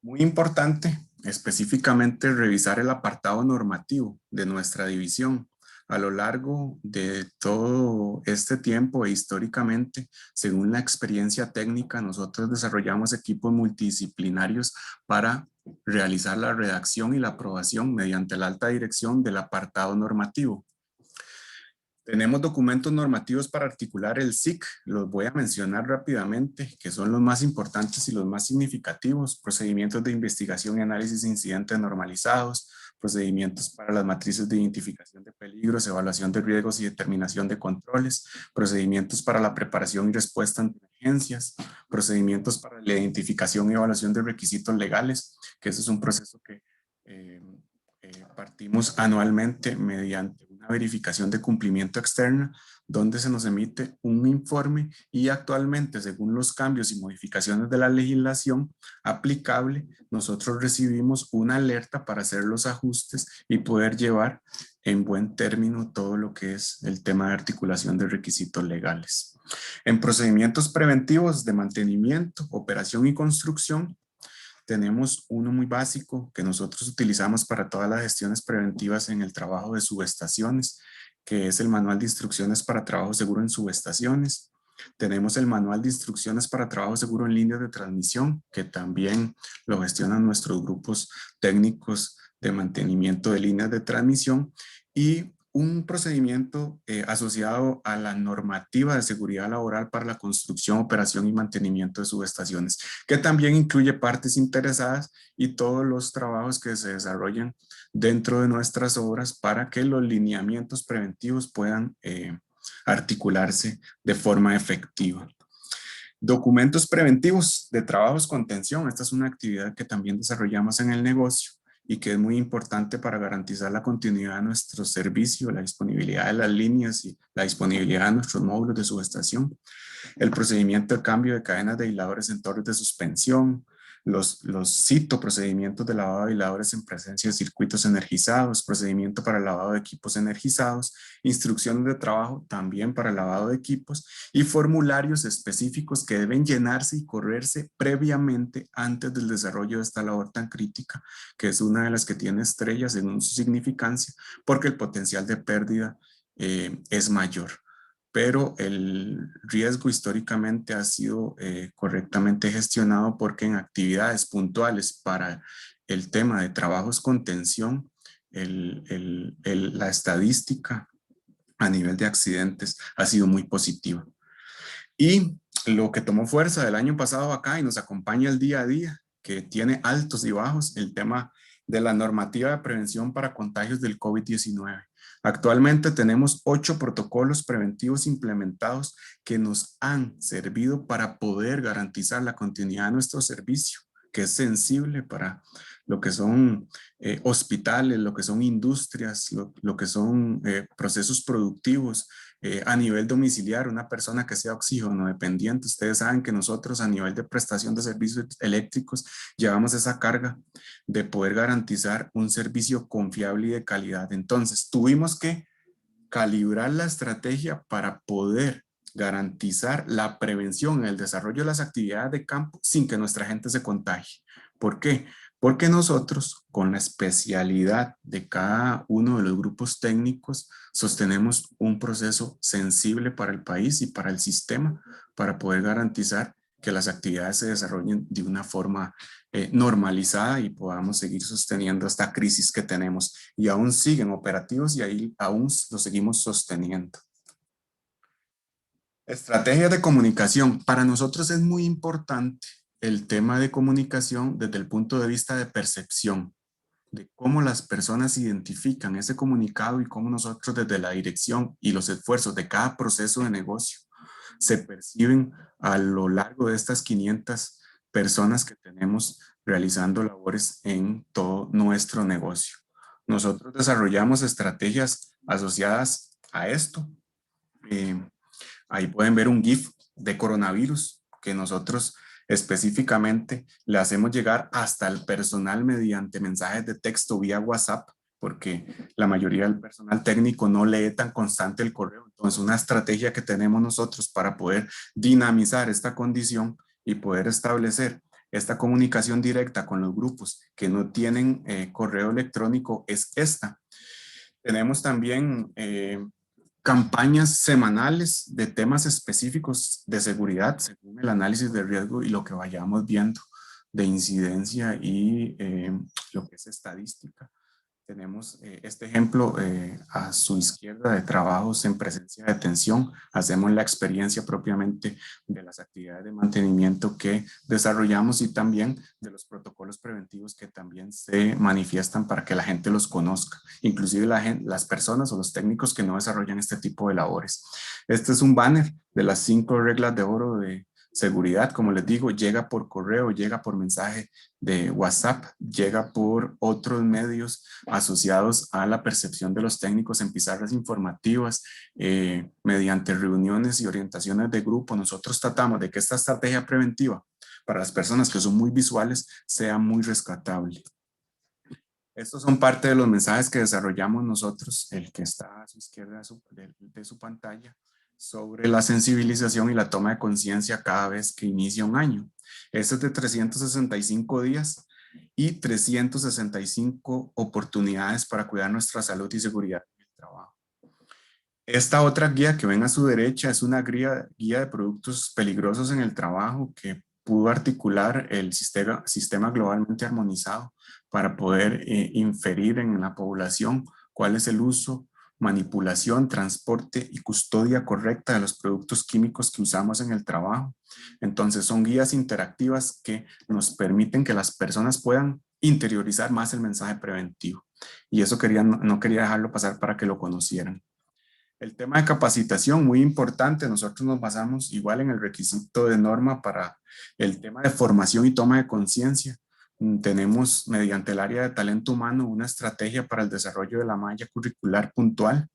Muy importante específicamente revisar el apartado normativo de nuestra división. A lo largo de todo este tiempo e históricamente, según la experiencia técnica, nosotros desarrollamos equipos multidisciplinarios para realizar la redacción y la aprobación mediante la alta dirección del apartado normativo. Tenemos documentos normativos para articular el SIC, los voy a mencionar rápidamente, que son los más importantes y los más significativos: procedimientos de investigación y análisis de incidentes normalizados, procedimientos para las matrices de identificación de peligros, evaluación de riesgos y determinación de controles, procedimientos para la preparación y respuesta ante emergencias, procedimientos para la identificación y evaluación de requisitos legales, que ese es un proceso que partimos anualmente mediante una verificación de cumplimiento externa, donde se nos emite un informe y actualmente, según los cambios y modificaciones de la legislación aplicable, nosotros recibimos una alerta para hacer los ajustes y poder llevar en buen término todo lo que es el tema de articulación de requisitos legales. En procedimientos preventivos de mantenimiento, operación y construcción, tenemos uno muy básico que nosotros utilizamos para todas las gestiones preventivas en el trabajo de subestaciones, que es el manual de instrucciones para trabajo seguro en subestaciones. Tenemos el manual de instrucciones para trabajo seguro en líneas de transmisión, que también lo gestionan nuestros grupos técnicos de mantenimiento de líneas de transmisión, y un procedimiento asociado a la normativa de seguridad laboral para la construcción, operación y mantenimiento de subestaciones, que también incluye partes interesadas y todos los trabajos que se desarrollan dentro de nuestras obras para que los lineamientos preventivos puedan articularse de forma efectiva. Documentos preventivos de trabajos con tensión. Esta es una actividad que también desarrollamos en el negocio y que es muy importante para garantizar la continuidad de nuestro servicio, la disponibilidad de las líneas y la disponibilidad de nuestros módulos de subestación. El procedimiento de cambio de cadenas de aisladores en torres de suspensión, los procedimientos de lavado de aisladores en presencia de circuitos energizados, procedimiento para el lavado de equipos energizados, instrucciones de trabajo también para el lavado de equipos y formularios específicos que deben llenarse y correrse previamente antes del desarrollo de esta labor tan crítica, que es una de las que tiene estrellas según su significancia, porque el potencial de pérdida es mayor. Pero el riesgo históricamente ha sido correctamente gestionado, porque en actividades puntuales para el tema de trabajos con tensión, la estadística a nivel de accidentes ha sido muy positiva. Y lo que tomó fuerza del año pasado acá y nos acompaña el día a día, que tiene altos y bajos, el tema de la normativa de prevención para contagios del COVID-19. Actualmente tenemos 8 protocolos preventivos implementados que nos han servido para poder garantizar la continuidad de nuestro servicio, que es sensible para lo que son hospitales, lo que son industrias, lo que son procesos productivos, a nivel domiciliario, una persona que sea oxígeno dependiente. Ustedes saben que nosotros a nivel de prestación de servicios eléctricos llevamos esa carga de poder garantizar un servicio confiable y de calidad. Entonces tuvimos que calibrar la estrategia para poder garantizar la prevención en el desarrollo de las actividades de campo sin que nuestra gente se contagie. ¿Por qué? Porque nosotros, con la especialidad de cada uno de los grupos técnicos, sostenemos un proceso sensible para el país y para el sistema para poder garantizar que las actividades se desarrollen de una forma normalizada y podamos seguir sosteniendo esta crisis que tenemos. Y aún siguen operativos y ahí aún lo seguimos sosteniendo. Estrategias de comunicación. Para nosotros es muy importante el tema de comunicación desde el punto de vista de percepción, de cómo las personas identifican ese comunicado y cómo nosotros desde la dirección y los esfuerzos de cada proceso de negocio se perciben a lo largo de estas 500 personas que tenemos realizando labores en todo nuestro negocio. Nosotros desarrollamos estrategias asociadas a esto. Ahí pueden ver un GIF de coronavirus que nosotros específicamente le hacemos llegar hasta el personal mediante mensajes de texto vía WhatsApp, porque la mayoría del personal técnico no lee tan constante el correo. Entonces, una estrategia que tenemos nosotros para poder dinamizar esta condición y poder establecer esta comunicación directa con los grupos que no tienen correo electrónico es esta. Tenemos también campañas semanales de temas específicos de seguridad según el análisis de riesgo y lo que vayamos viendo de incidencia y lo que es estadística. Tenemos este ejemplo a su izquierda de trabajos en presencia de tensión. Hacemos la experiencia propiamente de las actividades de mantenimiento que desarrollamos y también de los protocolos preventivos que también se manifiestan para que la gente los conozca, inclusive las personas o los técnicos que no desarrollan este tipo de labores. Este es un banner de las 5 reglas de oro de seguridad. Como les digo, llega por correo, llega por mensaje de WhatsApp, llega por otros medios asociados a la percepción de los técnicos en pizarras informativas, mediante reuniones y orientaciones de grupo. Nosotros tratamos de que esta estrategia preventiva para las personas que son muy visuales sea muy rescatable. Estos son parte de los mensajes que desarrollamos nosotros, el que está a su izquierda de su pantalla, sobre la sensibilización y la toma de conciencia cada vez que inicia un año. Este es de 365 días y 365 oportunidades para cuidar nuestra salud y seguridad en el trabajo. Esta otra guía que ven a su derecha es una guía de productos peligrosos en el trabajo que pudo articular el sistema globalmente armonizado para poder inferir en la población cuál es el uso, manipulación, transporte y custodia correcta de los productos químicos que usamos en el trabajo. Entonces son guías interactivas que nos permiten que las personas puedan interiorizar más el mensaje preventivo. Y eso no quería dejarlo pasar para que lo conocieran. El tema de capacitación, muy importante. Nosotros nos basamos igual en el requisito de norma para el tema de formación y toma de conciencia. Tenemos mediante el área de talento humano una estrategia para el desarrollo de la malla curricular puntual.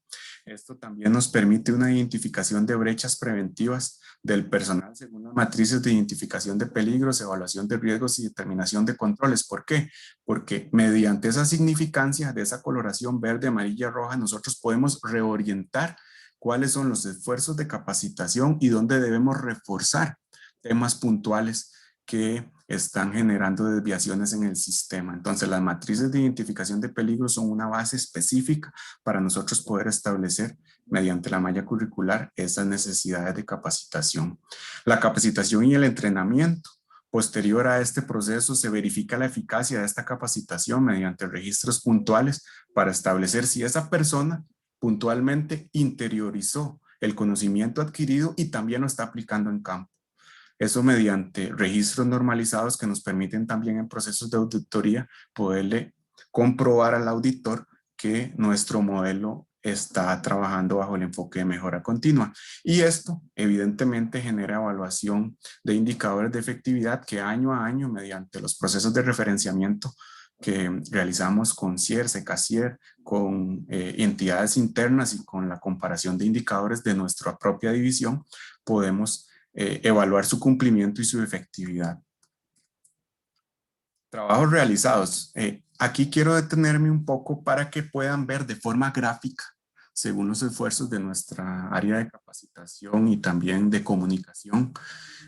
Esto también nos permite una identificación de brechas preventivas del personal según las matrices de identificación de peligros, evaluación de riesgos y determinación de controles. ¿Por qué? Porque mediante esa significancia de esa coloración verde, amarilla, roja, nosotros podemos reorientar cuáles son los esfuerzos de capacitación y dónde debemos reforzar temas puntuales que están generando desviaciones en el sistema. Entonces, las matrices de identificación de peligros son una base específica para nosotros poder establecer mediante la malla curricular esas necesidades de capacitación. La capacitación y el entrenamiento. Posterior a este proceso, se verifica la eficacia de esta capacitación mediante registros puntuales para establecer si esa persona puntualmente interiorizó el conocimiento adquirido y también lo está aplicando en campo. Eso mediante registros normalizados que nos permiten también en procesos de auditoría poderle comprobar al auditor que nuestro modelo está trabajando bajo el enfoque de mejora continua. Y esto evidentemente genera evaluación de indicadores de efectividad que año a año mediante los procesos de referenciamiento que realizamos con CIER, SECACIER, con entidades internas y con la comparación de indicadores de nuestra propia división, podemos evaluar su cumplimiento y su efectividad. Trabajos realizados. Aquí quiero detenerme un poco para que puedan ver de forma gráfica, según los esfuerzos de nuestra área de capacitación y también de comunicación,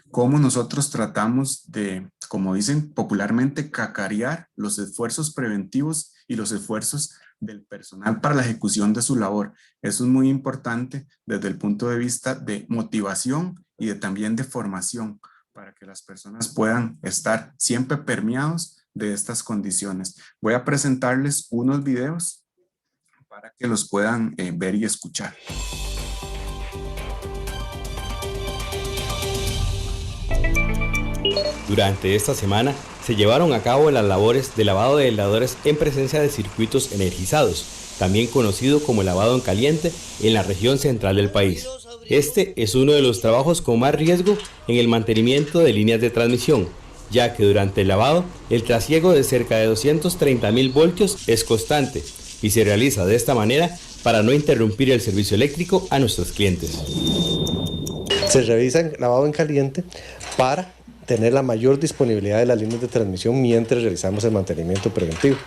cómo nosotros tratamos de, como dicen popularmente, cacarear los esfuerzos preventivos y los esfuerzos del personal para la ejecución de su labor. Eso es muy importante desde el punto de vista de motivación y también de formación, para que las personas puedan estar siempre permeados de estas condiciones. Voy a presentarles unos videos para que los puedan ver y escuchar. Durante esta semana se llevaron a cabo las labores de lavado de heladores en presencia de circuitos energizados, también conocido como lavado en caliente, en la región central del país. Este es uno de los trabajos con más riesgo en el mantenimiento de líneas de transmisión, ya que durante el lavado el trasiego de cerca de 230.000 voltios es constante y se realiza de esta manera para no interrumpir el servicio eléctrico a nuestros clientes. Se revisa el lavado en caliente para tener la mayor disponibilidad de las líneas de transmisión mientras realizamos el mantenimiento preventivo.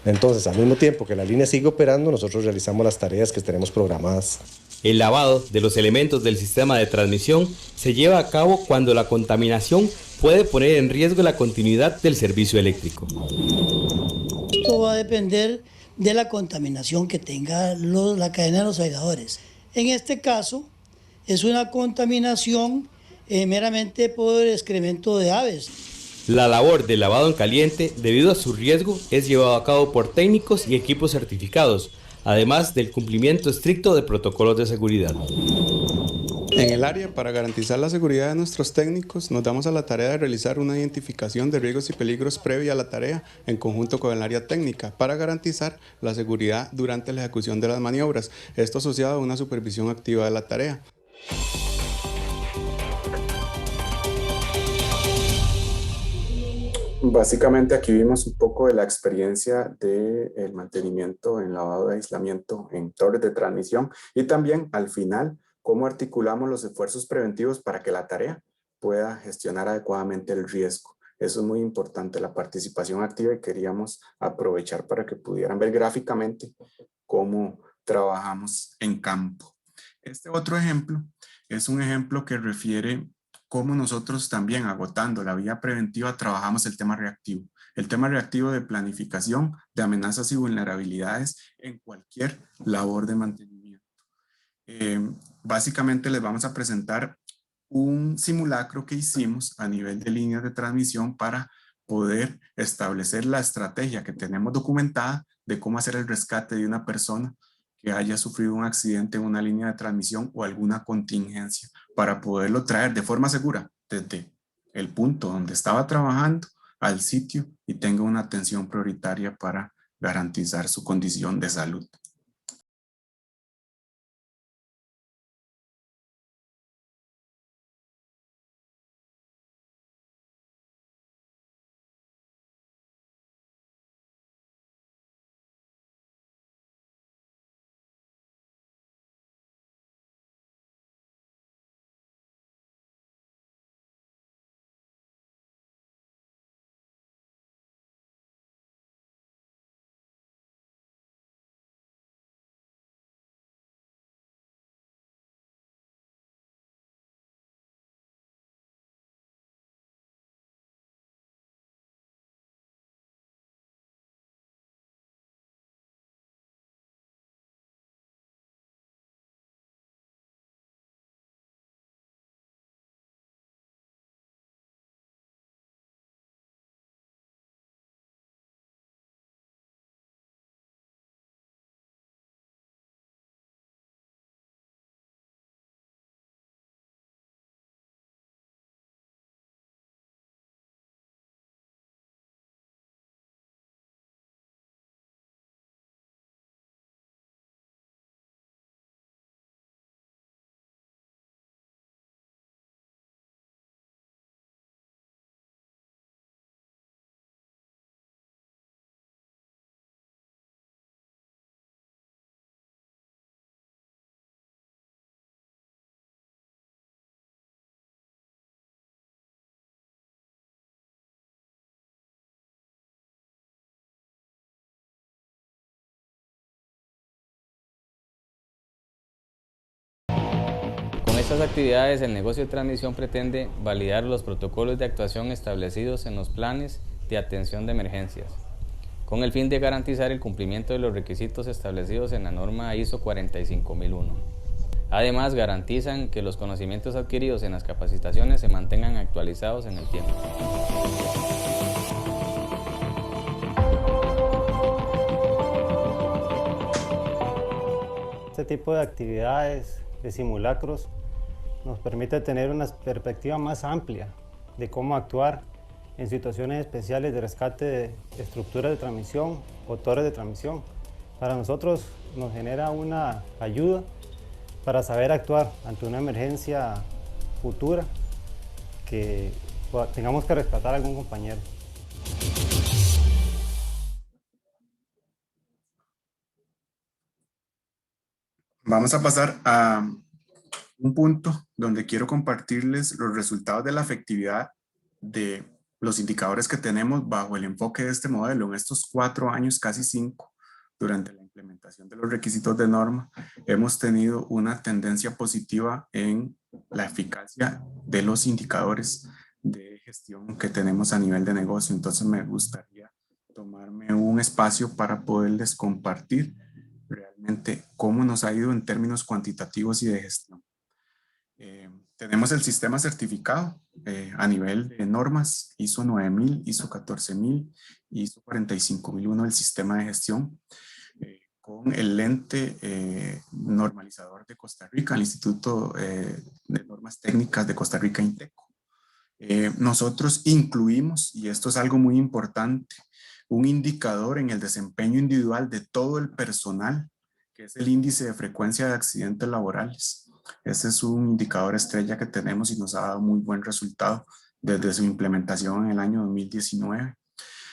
Entonces, al mismo tiempo que la línea sigue operando, nosotros realizamos las tareas que tenemos programadas. El lavado de los elementos del sistema de transmisión se lleva a cabo cuando la contaminación puede poner en riesgo la continuidad del servicio eléctrico. Esto va a depender de la contaminación que tenga la cadena de los aisladores. En este caso, es una contaminación meramente por excremento de aves. La labor de lavado en caliente, debido a su riesgo, es llevado a cabo por técnicos y equipos certificados, además del cumplimiento estricto de protocolos de seguridad. En el área, para garantizar la seguridad de nuestros técnicos, nos damos a la tarea de realizar una identificación de riesgos y peligros previa a la tarea en conjunto con el área técnica para garantizar la seguridad durante la ejecución de las maniobras. Esto asociado a una supervisión activa de la tarea. Básicamente aquí vimos un poco de la experiencia del mantenimiento en lavado de aislamiento en torres de transmisión y también al final cómo articulamos los esfuerzos preventivos para que la tarea pueda gestionar adecuadamente el riesgo. Eso es muy importante, la participación activa, y queríamos aprovechar para que pudieran ver gráficamente cómo trabajamos en campo. Este otro ejemplo es un ejemplo que refiere cómo nosotros también, agotando la vía preventiva, trabajamos el tema reactivo. El tema reactivo de planificación de amenazas y vulnerabilidades en cualquier labor de mantenimiento. Básicamente les vamos a presentar un simulacro que hicimos a nivel de líneas de transmisión para poder establecer la estrategia que tenemos documentada de cómo hacer el rescate de una persona que haya sufrido un accidente en una línea de transmisión o alguna contingencia, para poderlo traer de forma segura desde el punto donde estaba trabajando al sitio y tenga una atención prioritaria para garantizar su condición de salud. estas actividades, el negocio de transmisión pretende validar los protocolos de actuación establecidos en los planes de atención de emergencias, con el fin de garantizar el cumplimiento de los requisitos establecidos en la norma ISO 45001. Además, garantizan que los conocimientos adquiridos en las capacitaciones se mantengan actualizados en el tiempo. Este tipo de actividades, de simulacros, nos permite tener una perspectiva más amplia de cómo actuar en situaciones especiales de rescate de estructuras de transmisión o torres de transmisión. Para nosotros nos genera una ayuda para saber actuar ante una emergencia futura que tengamos que rescatar a algún compañero. Vamos a pasar a un punto donde quiero compartirles los resultados de la efectividad de los indicadores que tenemos bajo el enfoque de este modelo en estos 4 años, casi 5, durante la implementación de los requisitos de norma. Hemos tenido una tendencia positiva en la eficacia de los indicadores de gestión que tenemos a nivel de negocio. Entonces me gustaría tomarme un espacio para poderles compartir realmente cómo nos ha ido en términos cuantitativos y de gestión. Tenemos el sistema certificado a nivel de normas ISO 9000, ISO 14000, ISO 45001 del sistema de gestión, con el ente normalizador de Costa Rica, el Instituto de Normas Técnicas de Costa Rica, INTECO. Nosotros incluimos, y esto es algo muy importante, un indicador en el desempeño individual de todo el personal, que es el índice de frecuencia de accidentes laborales. Este es un indicador estrella que tenemos y nos ha dado muy buen resultado desde su implementación en el año 2019.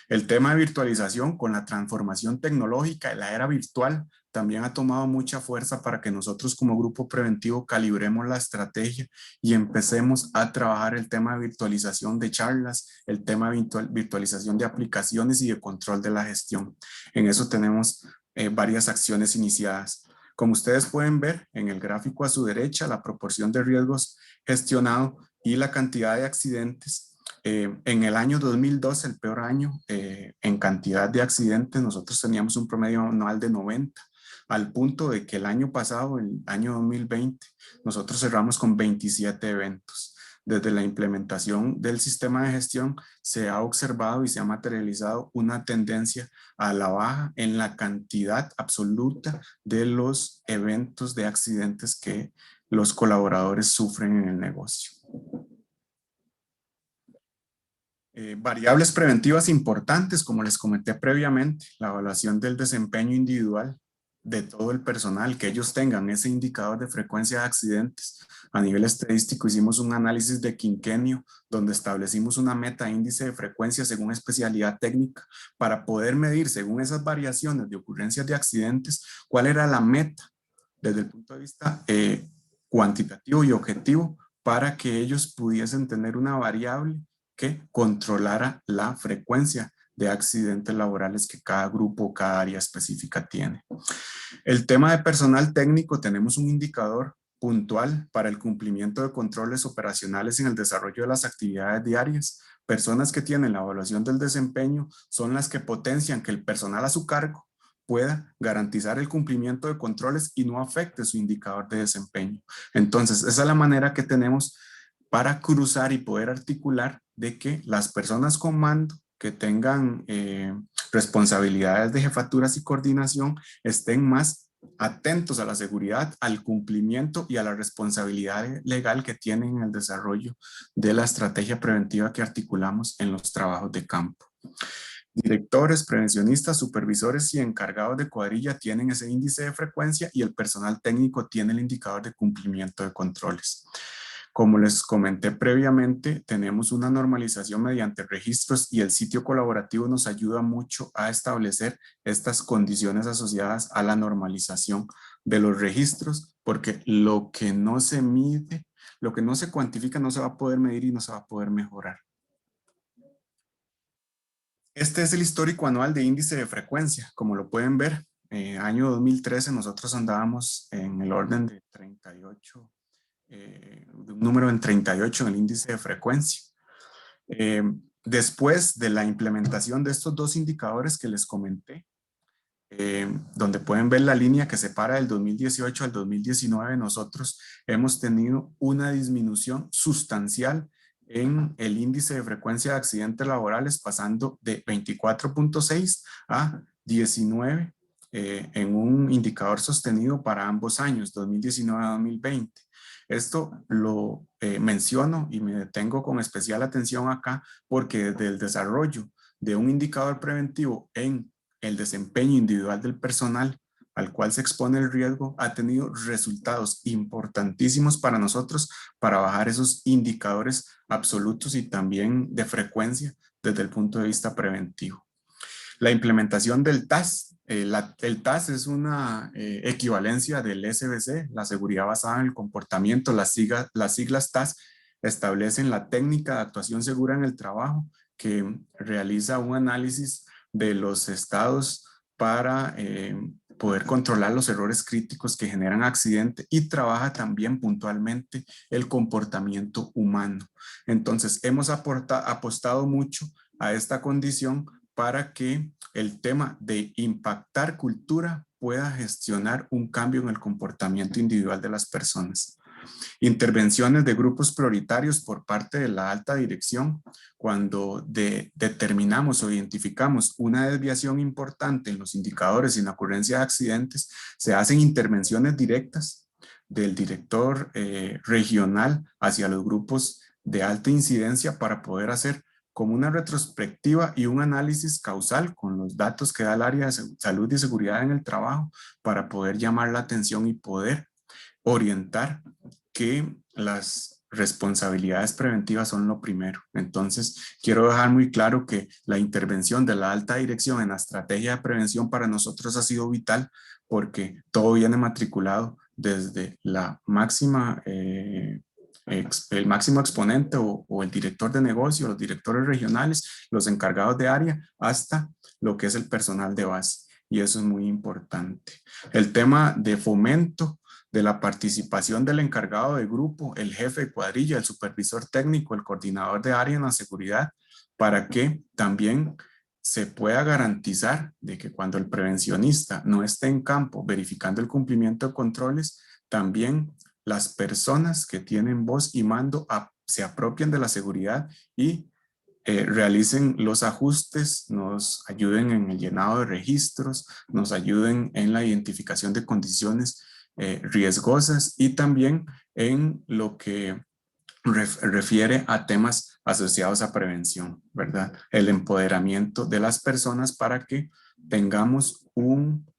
El tema de virtualización con la transformación tecnológica de la era virtual también ha tomado mucha fuerza para que nosotros como grupo preventivo calibremos la estrategia y empecemos a trabajar el tema de virtualización de charlas, el tema de virtualización de aplicaciones y de control de la gestión. En eso tenemos varias acciones iniciadas. Como ustedes pueden ver en el gráfico a su derecha, la proporción de riesgos gestionados y la cantidad de accidentes. En el año 2012, el peor año en cantidad de accidentes, nosotros teníamos un promedio anual de 90, al punto de que el año pasado, el año 2020, nosotros cerramos con 27 eventos. Desde la implementación del sistema de gestión se ha observado y se ha materializado una tendencia a la baja en la cantidad absoluta de los eventos de accidentes que los colaboradores sufren en el negocio. Variables preventivas importantes, como les comenté previamente, la evaluación del desempeño individual de todo el personal, que ellos tengan ese indicador de frecuencia de accidentes. A nivel estadístico hicimos un análisis de quinquenio donde establecimos una meta índice de frecuencia según especialidad técnica para poder medir según esas variaciones de ocurrencias de accidentes cuál era la meta desde el punto de vista cuantitativo y objetivo para que ellos pudiesen tener una variable que controlara la frecuencia de accidentes laborales que cada grupo, cada área específica tiene. El tema de personal técnico, tenemos un indicador puntual para el cumplimiento de controles operacionales en el desarrollo de las actividades diarias. Personas que tienen la evaluación del desempeño son las que potencian que el personal a su cargo pueda garantizar el cumplimiento de controles y no afecte su indicador de desempeño. Entonces, esa es la manera que tenemos para cruzar y poder articular de que las personas con mando que tengan responsabilidades de jefaturas y coordinación estén más atentos a la seguridad, al cumplimiento y a la responsabilidad legal que tienen en el desarrollo de la estrategia preventiva que articulamos en los trabajos de campo. Directores, prevencionistas, supervisores y encargados de cuadrilla tienen ese índice de frecuencia y el personal técnico tiene el indicador de cumplimiento de controles. Como les comenté previamente, tenemos una normalización mediante registros y el sitio colaborativo nos ayuda mucho a establecer estas condiciones asociadas a la normalización de los registros, porque lo que no se mide, lo que no se cuantifica no se va a poder medir y no se va a poder mejorar. Este es el histórico anual de índice de frecuencia. Como lo pueden ver, año 2013 nosotros andábamos en el orden de 38 un número en 38 en el índice de frecuencia. Después de la implementación de estos dos indicadores que les comenté, donde pueden ver la línea que separa del 2018 al 2019, nosotros hemos tenido una disminución sustancial en el índice de frecuencia de accidentes laborales, pasando de 24.6 a 19 en un indicador sostenido para ambos años, 2019 a 2020. Esto lo menciono y me detengo con especial atención acá porque desde el desarrollo de un indicador preventivo en el desempeño individual del personal al cual se expone el riesgo ha tenido resultados importantísimos para nosotros para bajar esos indicadores absolutos y también de frecuencia desde el punto de vista preventivo. La implementación del TAS. El TAS es una equivalencia del SBC, la seguridad basada en el comportamiento. Las siglas TAS establecen la técnica de actuación segura en el trabajo que realiza un análisis de los estados para poder controlar los errores críticos que generan accidente y trabaja también puntualmente el comportamiento humano. Entonces, hemos apostado mucho a esta condición para que el tema de impactar cultura pueda gestionar un cambio en el comportamiento individual de las personas. Intervenciones de grupos prioritarios por parte de la alta dirección. Cuando determinamos o identificamos una desviación importante en los indicadores y en la ocurrencia de accidentes, se hacen intervenciones directas del director regional hacia los grupos de alta incidencia para poder hacer como una retrospectiva y un análisis causal con los datos que da el área de salud y seguridad en el trabajo para poder llamar la atención y poder orientar que las responsabilidades preventivas son lo primero. Entonces, quiero dejar muy claro que la intervención de la alta dirección en la estrategia de prevención para nosotros ha sido vital porque todo viene matriculado desde la máxima el máximo exponente o el director de negocio, los directores regionales, los encargados de área, hasta lo que es el personal de base. Y eso es muy importante. El tema de fomento de la participación del encargado de grupo, el jefe de cuadrilla, el supervisor técnico, el coordinador de área en la seguridad, para que también se pueda garantizar de que cuando el prevencionista no esté en campo verificando el cumplimiento de controles, también las personas que tienen voz y mando se apropien de la seguridad y realicen los ajustes, nos ayuden en el llenado de registros, nos ayuden en la identificación de condiciones riesgosas y también en lo que refiere a temas asociados a prevención, ¿verdad? El empoderamiento de las personas para que tengamos un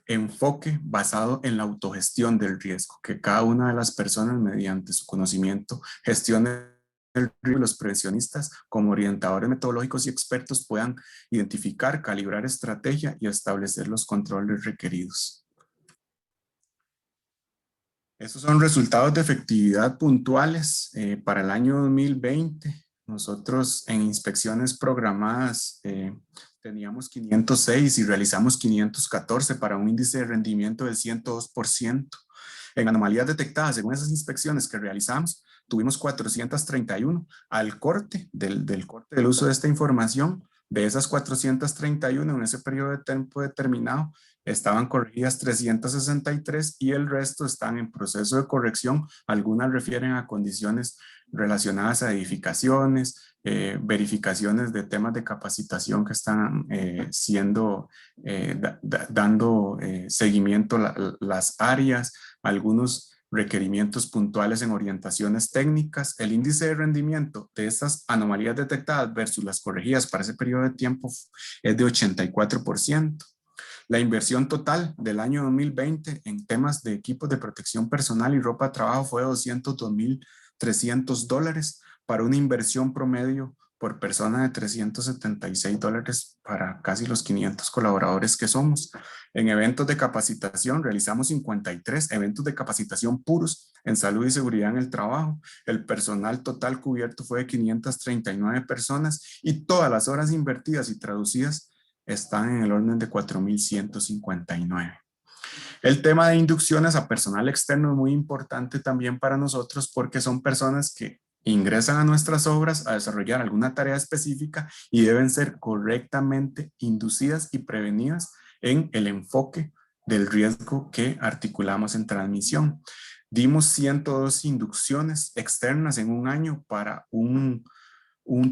enfoque basado en la autogestión del riesgo, que cada una de las personas mediante su conocimiento gestione el riesgo. Los prevencionistas como orientadores metodológicos y expertos puedan identificar, calibrar estrategia y establecer los controles requeridos. Esos son resultados de efectividad puntuales para el año 2020. Nosotros en inspecciones programadas teníamos 506 y realizamos 514 para un índice de rendimiento del 102%. En anomalías detectadas según esas inspecciones que realizamos, tuvimos 431 al corte del corte del uso de esta información. De esas 431 en ese periodo de tiempo determinado, estaban corregidas 363 y el resto están en proceso de corrección. Algunas refieren a condiciones relacionadas a edificaciones, verificaciones de temas de capacitación que están dando seguimiento las áreas, algunos requerimientos puntuales en orientaciones técnicas. El índice de rendimiento de estas anomalías detectadas versus las corregidas para ese periodo de tiempo es de 84%. La inversión total del año 2020 en temas de equipos de protección personal y ropa de trabajo fue de $202,300 para una inversión promedio por persona de $376 para casi los 500 colaboradores que somos. En eventos de capacitación realizamos 53 eventos de capacitación puros en salud y seguridad en el trabajo. El personal total cubierto fue de 539 personas y todas las horas invertidas y traducidas están en el orden de 4,159. El tema de inducciones a personal externo es muy importante también para nosotros porque son personas que ingresan a nuestras obras a desarrollar alguna tarea específica y deben ser correctamente inducidas y prevenidas en el enfoque del riesgo que articulamos en transmisión. Dimos 102 inducciones externas en un año para un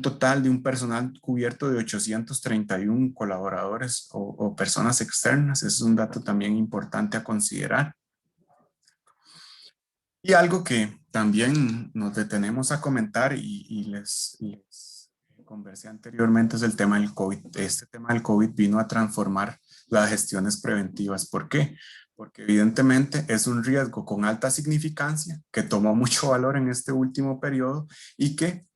total de un personal cubierto de 831 colaboradores o personas externas. Ese es un dato también importante a considerar. Y algo que también nos detenemos a comentar y les conversé anteriormente es el tema del COVID. Este tema del COVID vino a transformar las gestiones preventivas. ¿Por qué? Porque evidentemente es un riesgo con alta significancia que tomó mucho valor en este último periodo y que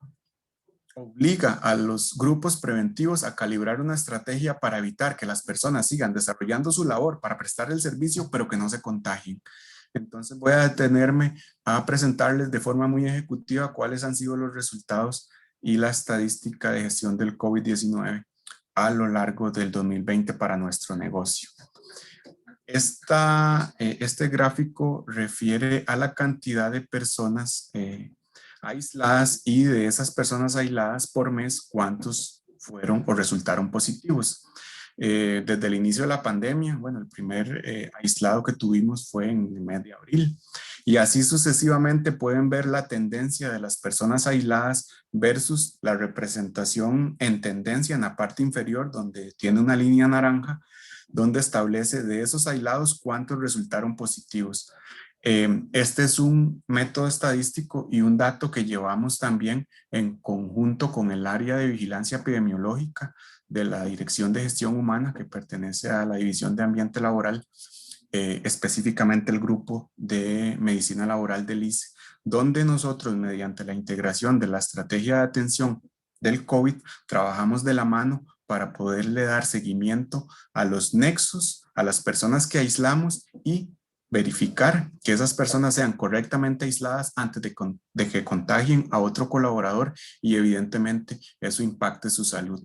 obliga a los grupos preventivos a calibrar una estrategia para evitar que las personas sigan desarrollando su labor para prestar el servicio, pero que no se contagien. Entonces voy a detenerme a presentarles de forma muy ejecutiva cuáles han sido los resultados y la estadística de gestión del COVID-19 a lo largo del 2020 para nuestro negocio. Este gráfico refiere a la cantidad de personas aisladas y de esas personas aisladas por mes, cuántos fueron o resultaron positivos. Desde el inicio de la pandemia, bueno, el primer aislado que tuvimos fue en el mes de abril y así sucesivamente pueden ver la tendencia de las personas aisladas versus la representación en tendencia en la parte inferior donde tiene una línea naranja donde establece de esos aislados cuántos resultaron positivos. Este es un método estadístico y un dato que llevamos también en conjunto con el área de vigilancia epidemiológica de la Dirección de Gestión Humana que pertenece a la División de Ambiente Laboral, específicamente el grupo de Medicina Laboral del ICE, donde nosotros mediante la integración de la estrategia de atención del COVID trabajamos de la mano para poderle dar seguimiento a los nexos, a las personas que aislamos y verificar que esas personas sean correctamente aisladas antes de que contagien a otro colaborador y evidentemente eso impacte su salud.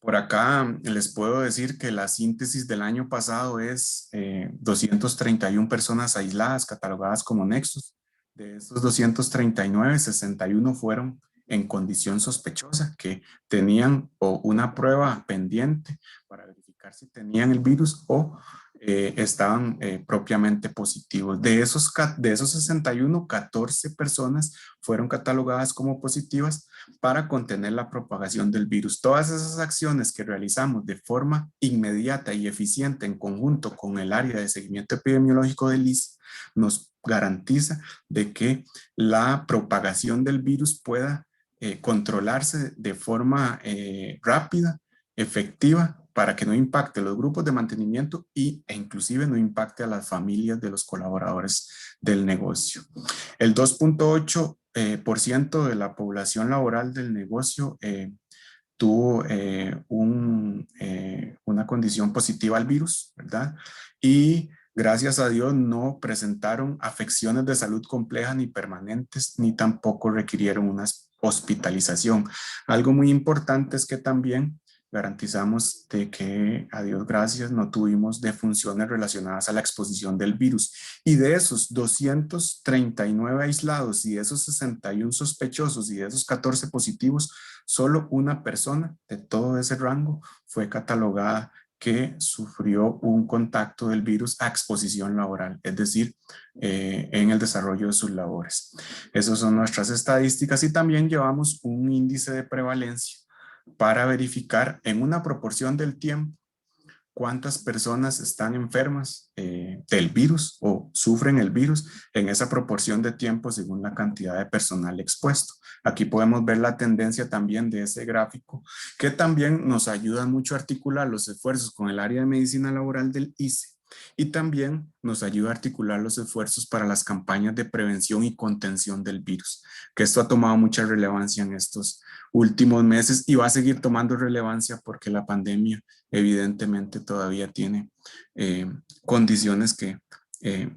Por acá les puedo decir que la síntesis del año pasado es 231 personas aisladas catalogadas como nexos. De estos 239, 61 fueron en condición sospechosa, que tenían o una prueba pendiente para verificar si tenían el virus o estaban propiamente positivos. De esos 61, 14 personas fueron catalogadas como positivas para contener la propagación del virus. Todas esas acciones que realizamos de forma inmediata y eficiente en conjunto con el área de seguimiento epidemiológico del ICE nos garantiza de que la propagación del virus pueda controlarse de forma rápida, efectiva, para que no impacte los grupos de mantenimiento e inclusive no impacte a las familias de los colaboradores del negocio. El 2.8% de la población laboral del negocio tuvo una condición positiva al virus, ¿verdad? Y gracias a Dios no presentaron afecciones de salud complejas ni permanentes, ni tampoco requirieron una hospitalización. Algo muy importante es que también garantizamos de que, a Dios gracias, no tuvimos defunciones relacionadas a la exposición del virus. Y de esos 239 aislados y de esos 61 sospechosos y de esos 14 positivos, solo una persona de todo ese rango fue catalogada que sufrió un contacto del virus a exposición laboral, es decir, en el desarrollo de sus labores. Esas son nuestras estadísticas y también llevamos un índice de prevalencia para verificar en una proporción del tiempo cuántas personas están enfermas del virus o sufren el virus en esa proporción de tiempo según la cantidad de personal expuesto. Aquí podemos ver la tendencia también de ese gráfico que también nos ayuda mucho a articular los esfuerzos con el área de medicina laboral del ICE y también nos ayuda a articular los esfuerzos para las campañas de prevención y contención del virus, que esto ha tomado mucha relevancia en estos últimos meses y va a seguir tomando relevancia porque la pandemia evidentemente todavía tiene condiciones que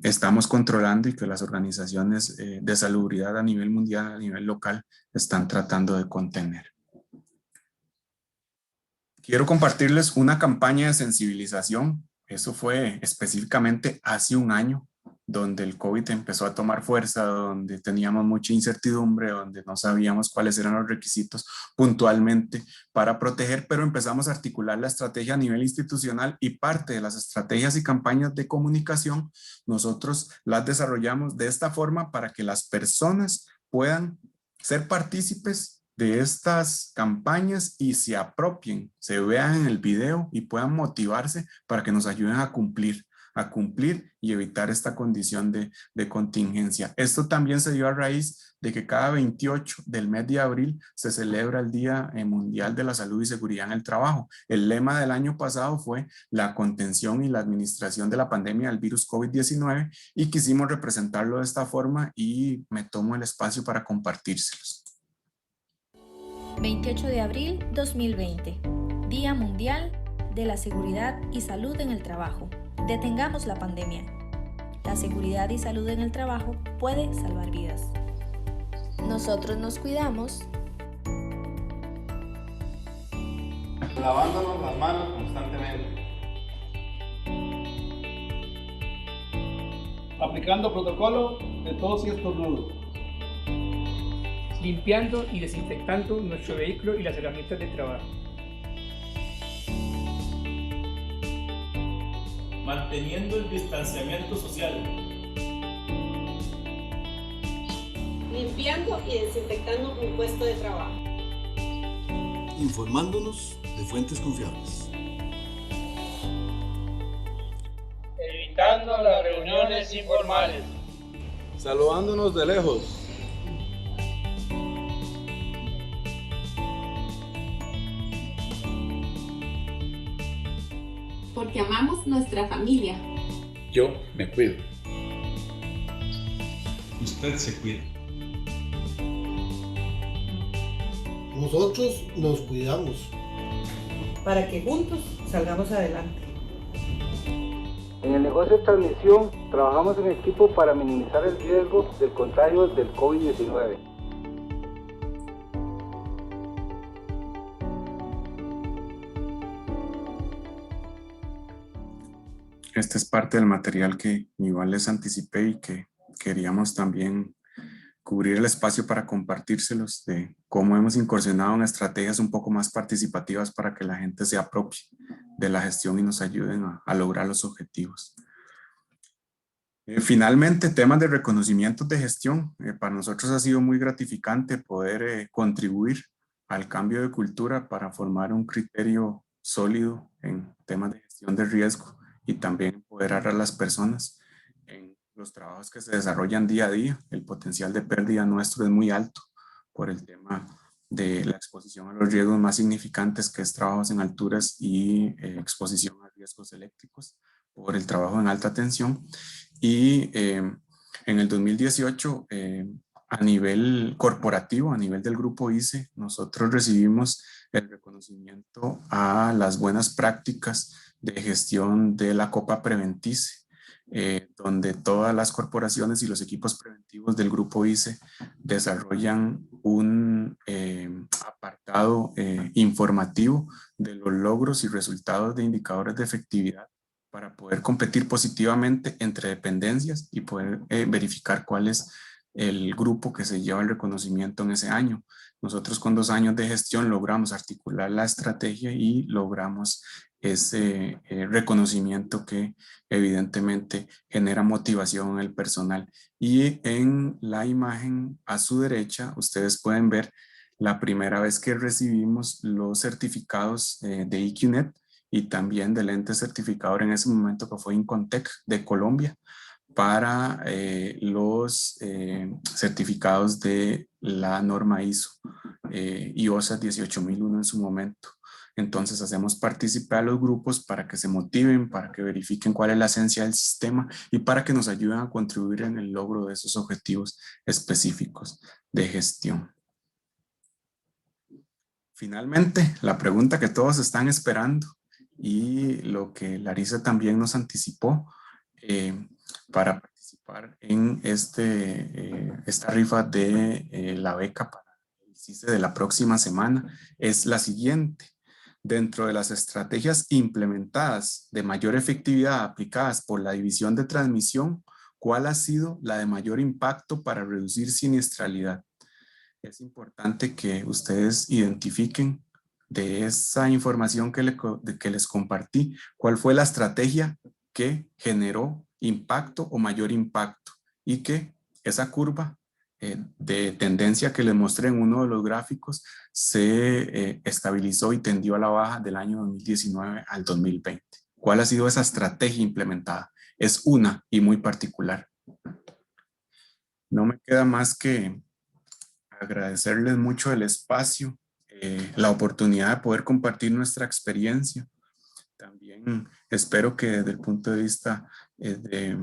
estamos controlando y que las organizaciones de salubridad a nivel mundial, a nivel local, están tratando de contener. Quiero compartirles una campaña de sensibilización Eso fue específicamente hace un año, donde el COVID empezó a tomar fuerza, donde teníamos mucha incertidumbre, donde no sabíamos cuáles eran los requisitos puntualmente para proteger, pero empezamos a articular la estrategia a nivel institucional y parte de las estrategias y campañas de comunicación, nosotros las desarrollamos de esta forma para que las personas puedan ser partícipes de estas campañas y se apropien, se vean en el video y puedan motivarse para que nos ayuden a cumplir y evitar esta condición de contingencia. Esto también se dio a raíz de que cada 28 del mes de abril se celebra el Día Mundial de la Salud y Seguridad en el Trabajo. El lema del año pasado fue la contención y la administración de la pandemia del virus COVID-19 y quisimos representarlo de esta forma y me tomo el espacio para compartírselos. 28 de abril 2020, Día Mundial de la Seguridad y Salud en el Trabajo. Detengamos la pandemia. La seguridad y salud en el trabajo puede salvar vidas. Nosotros nos cuidamos lavándonos las manos constantemente, aplicando protocolo de tos y estornudo, limpiando y desinfectando nuestro vehículo y las herramientas de trabajo, manteniendo el distanciamiento social, limpiando y desinfectando un puesto de trabajo, informándonos de fuentes confiables, evitando las reuniones informales, saludándonos de lejos, porque amamos nuestra familia. Yo me cuido. Usted se cuida. Nosotros nos cuidamos. Para que juntos salgamos adelante. En el negocio de transmisión trabajamos en equipo para minimizar el riesgo del contagio del COVID-19. Este es parte del material que igual les anticipé y que queríamos también cubrir el espacio para compartírselos de cómo hemos incursionado en estrategias un poco más participativas para que la gente se apropie de la gestión y nos ayuden a lograr los objetivos. Finalmente, temas de reconocimiento de gestión. Para nosotros ha sido muy gratificante poder contribuir al cambio de cultura para formar un criterio sólido en temas de gestión de riesgo y también empoderar a las personas en los trabajos que se desarrollan día a día. El potencial de pérdida nuestro es muy alto por el tema de la exposición a los riesgos más significantes, que es trabajos en alturas y exposición a riesgos eléctricos por el trabajo en alta tensión. Y en el 2018, a nivel corporativo, a nivel del grupo ICE, nosotros recibimos el reconocimiento a las buenas prácticas de gestión de la Copa Preventice, donde todas las corporaciones y los equipos preventivos del grupo ICE desarrollan un apartado informativo de los logros y resultados de indicadores de efectividad para poder competir positivamente entre dependencias y poder verificar cuál es el grupo que se lleva el reconocimiento en ese año. Nosotros con 2 años de gestión logramos articular la estrategia y logramos ese reconocimiento que evidentemente genera motivación en el personal. Y en la imagen a su derecha ustedes pueden ver la primera vez que recibimos los certificados de IQNet y también del ente certificador en ese momento, que fue Incontec de Colombia, para los certificados de la norma ISO y OSA 18001 en su momento. Entonces hacemos participar a los grupos para que se motiven, para que verifiquen cuál es la esencia del sistema y para que nos ayuden a contribuir en el logro de esos objetivos específicos de gestión. Finalmente, la pregunta que todos están esperando y lo que Larisa también nos anticipó para participar en esta rifa de la beca para el CICE de la próxima semana es la siguiente. dentro de las estrategias implementadas de mayor efectividad aplicadas por la división de transmisión, ¿cuál ha sido la de mayor impacto para reducir siniestralidad? Es importante que ustedes identifiquen de esa información que les compartí, cuál fue la estrategia que generó impacto o mayor impacto, y que esa curva de tendencia que les mostré en uno de los gráficos se estabilizó y tendió a la baja del año 2019 al 2020. ¿Cuál ha sido esa estrategia implementada? Es una y muy particular. No me queda más que agradecerles mucho el espacio, la oportunidad de poder compartir nuestra experiencia. También espero que desde el punto de vista de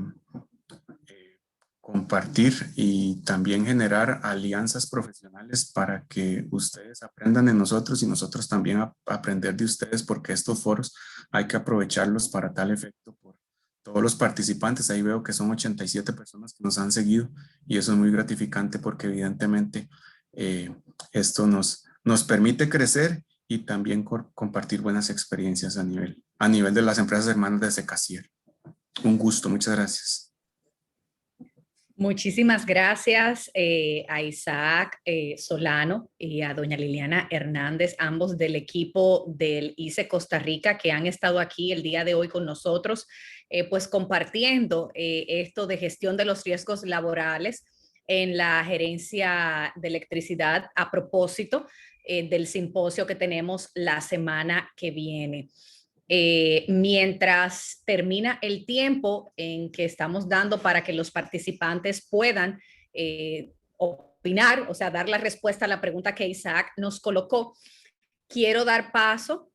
compartir y también generar alianzas profesionales para que ustedes aprendan de nosotros y nosotros también aprender de ustedes, porque estos foros hay que aprovecharlos para tal efecto por todos los participantes. Ahí veo que son 87 personas que nos han seguido y eso es muy gratificante porque evidentemente esto nos permite crecer y también compartir buenas experiencias a nivel de las empresas hermanas de Secasier. Un gusto, muchas gracias. Muchísimas gracias a Isaac Solano y a doña Liliana Hernández, ambos del equipo del ICE Costa Rica, que han estado aquí el día de hoy con nosotros, pues compartiendo esto de gestión de los riesgos laborales en la gerencia de electricidad a propósito del simposio que tenemos la semana que viene. Mientras termina el tiempo en que estamos dando para que los participantes puedan opinar, o sea, dar la respuesta a la pregunta que Isaac nos colocó, quiero dar paso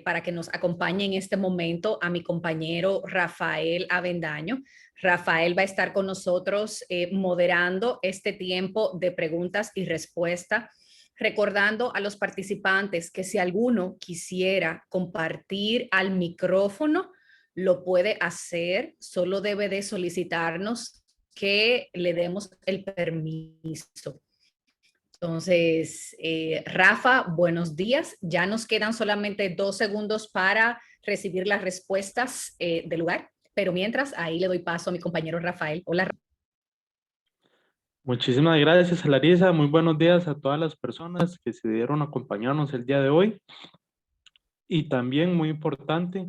para que nos acompañe en este momento a mi compañero Rafael Avendaño. Rafael va a estar con nosotros moderando este tiempo de preguntas y respuestas, recordando a los participantes que si alguno quisiera compartir al micrófono, lo puede hacer, solo debe de solicitarnos que le demos el permiso. Entonces, Rafa, buenos días. Ya nos quedan solamente 2 segundos para recibir las respuestas del lugar, pero mientras, ahí le doy paso a mi compañero Rafael. Hola. Muchísimas gracias, Larisa. Muy buenos días a todas las personas que se dieron a acompañarnos el día de hoy. Y también, muy importante,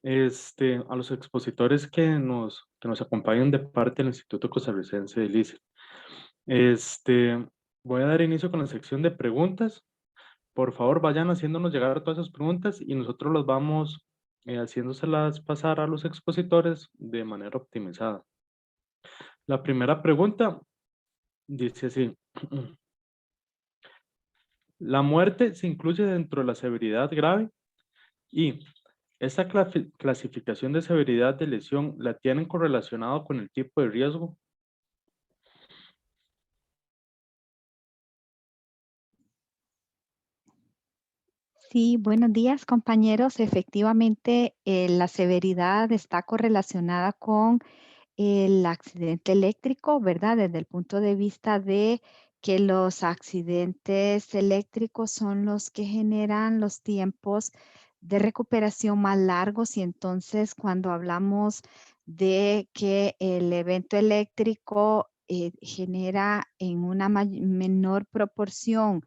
a los expositores que nos acompañan de parte del Instituto Costarricense del ICE. Voy a dar inicio con la sección de preguntas. Por favor, vayan haciéndonos llegar todas esas preguntas y nosotros las vamos haciéndoselas pasar a los expositores de manera optimizada. La primera pregunta dice así: ¿la muerte se incluye dentro de la severidad grave? Y ¿esta clasificación de severidad de lesión la tienen correlacionado con el tipo de riesgo? Sí, buenos días, compañeros. Efectivamente, la severidad está correlacionada con el accidente eléctrico, ¿verdad? Desde el punto de vista de que los accidentes eléctricos son los que generan los tiempos de recuperación más largos, y entonces cuando hablamos de que el evento eléctrico genera en una menor proporción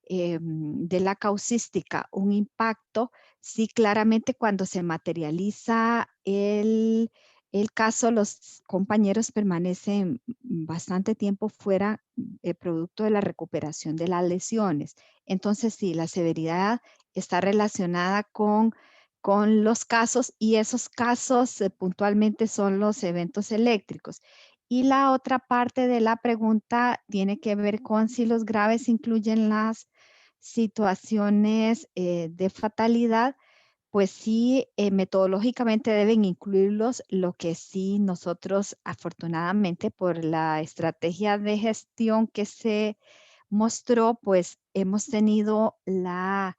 de la causística un impacto, sí, claramente cuando se materializa el caso, los compañeros permanecen bastante tiempo fuera producto de la recuperación de las lesiones. Entonces, sí, la severidad está relacionada con los casos, y esos casos puntualmente son los eventos eléctricos. Y la otra parte de la pregunta tiene que ver con si los graves incluyen las situaciones de fatalidad. Pues sí, metodológicamente deben incluirlos. Lo que sí, nosotros afortunadamente por la estrategia de gestión que se mostró, pues hemos tenido la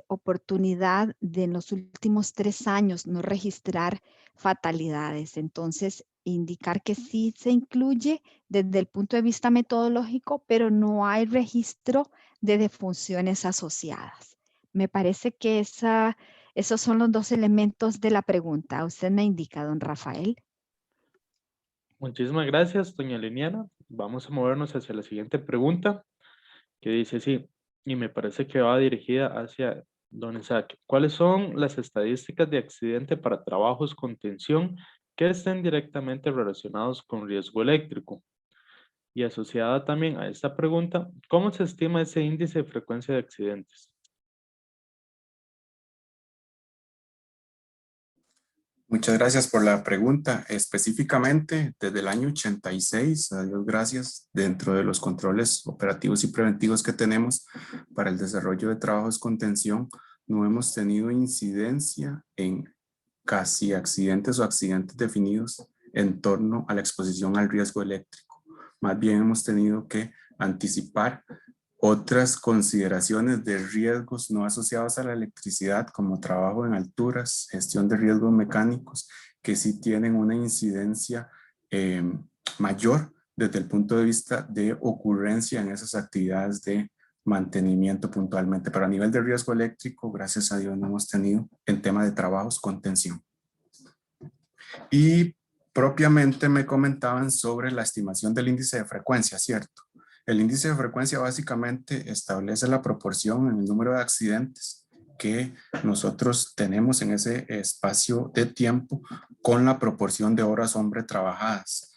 oportunidad de en los últimos 3 años no registrar fatalidades. Entonces, indicar que sí se incluye desde el punto de vista metodológico, pero no hay registro de defunciones asociadas. Me parece que esos son los dos elementos de la pregunta. Usted me indica, don Rafael. Muchísimas gracias, doña Liniana. Vamos a movernos hacia la siguiente pregunta, que dice sí, y me parece que va dirigida hacia don Isaac. ¿Cuáles son las estadísticas de accidente para trabajos con tensión que estén directamente relacionados con riesgo eléctrico? Y asociada también a esta pregunta, ¿cómo se estima ese índice de frecuencia de accidentes? Muchas gracias por la pregunta. Específicamente, desde el año 86, a Dios gracias, dentro de los controles operativos y preventivos que tenemos para el desarrollo de trabajos con tensión, no hemos tenido incidencia en casi accidentes o accidentes definidos en torno a la exposición al riesgo eléctrico. Más bien hemos tenido que anticipar otras consideraciones de riesgos no asociados a la electricidad, como trabajo en alturas, gestión de riesgos mecánicos, que sí tienen una incidencia mayor desde el punto de vista de ocurrencia en esas actividades de mantenimiento puntualmente. Pero a nivel de riesgo eléctrico, gracias a Dios, no hemos tenido en tema de trabajos con tensión. Y propiamente me comentaban sobre la estimación del índice de frecuencia, ¿cierto? El índice de frecuencia básicamente establece la proporción en el número de accidentes que nosotros tenemos en ese espacio de tiempo con la proporción de horas hombre trabajadas,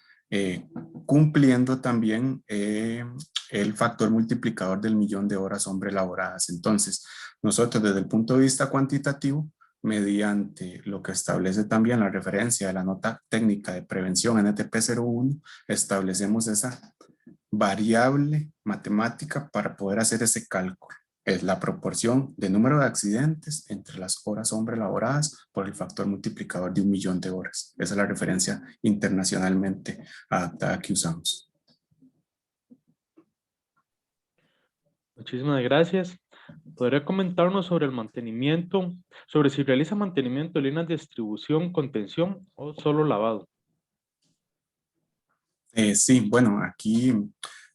cumpliendo también el factor multiplicador del millón de horas hombre laboradas. Entonces, nosotros desde el punto de vista cuantitativo, mediante lo que establece también la referencia de la nota técnica de prevención NTP 01, establecemos esa variable matemática para poder hacer ese cálculo. Es la proporción de número de accidentes entre las horas hombre laboradas por el factor multiplicador de 1.000.000 de horas. Esa es la referencia internacionalmente adaptada que usamos. Muchísimas gracias. ¿Podría comentarnos sobre el mantenimiento, sobre si realiza mantenimiento de líneas de distribución con tensión o solo lavado? Sí, bueno, aquí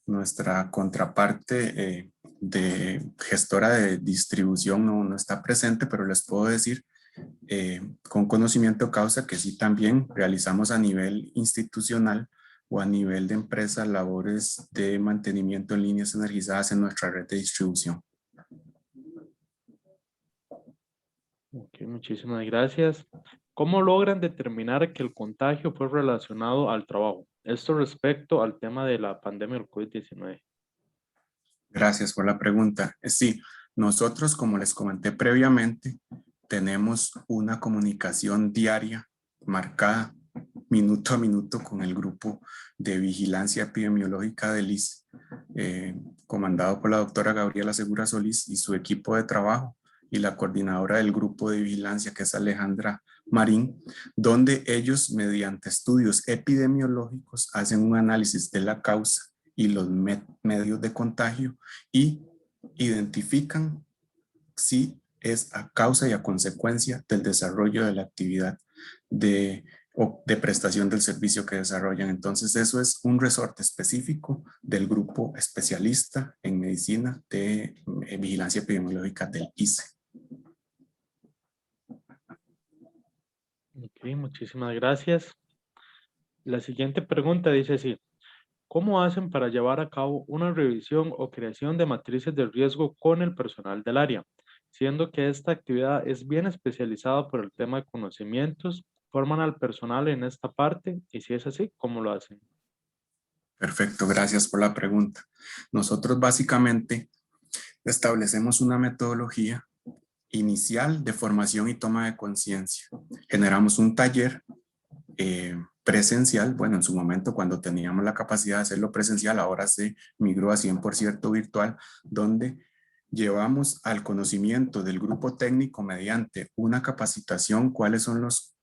nuestra contraparte de gestora de distribución no está presente, pero les puedo decir con conocimiento de causa que sí también realizamos a nivel institucional o a nivel de empresa labores de mantenimiento en líneas energizadas en nuestra red de distribución. Ok, muchísimas gracias. ¿Cómo logran determinar que el contagio fue relacionado al trabajo? Esto respecto al tema de la pandemia del COVID-19. Gracias por la pregunta. Sí, nosotros, como les comenté previamente, tenemos una comunicación diaria marcada minuto a minuto con el grupo de vigilancia epidemiológica del ICE, comandado por la doctora Gabriela Segura Solís y su equipo de trabajo, y la coordinadora del grupo de vigilancia, que es Alejandra Marín, donde ellos, mediante estudios epidemiológicos, hacen un análisis de la causa y los medios de contagio y identifican si es a causa y a consecuencia del desarrollo de la actividad de prestación del servicio que desarrollan. Entonces, eso es un resorte específico del grupo especialista en medicina de vigilancia epidemiológica del ICE. Ok, muchísimas gracias. La siguiente pregunta dice así: ¿cómo hacen para llevar a cabo una revisión o creación de matrices de riesgo con el personal del área? Siendo que esta actividad es bien especializada por el tema de conocimientos, ¿forman al personal en esta parte? Y si es así, ¿cómo lo hacen? Perfecto, gracias por la pregunta. Nosotros básicamente establecemos una metodología inicial de formación y toma de conciencia. Generamos un taller presencial, bueno, en su momento cuando teníamos la capacidad de hacerlo presencial, ahora se migró a 100% virtual, donde llevamos al conocimiento del grupo técnico mediante una capacitación cuáles son las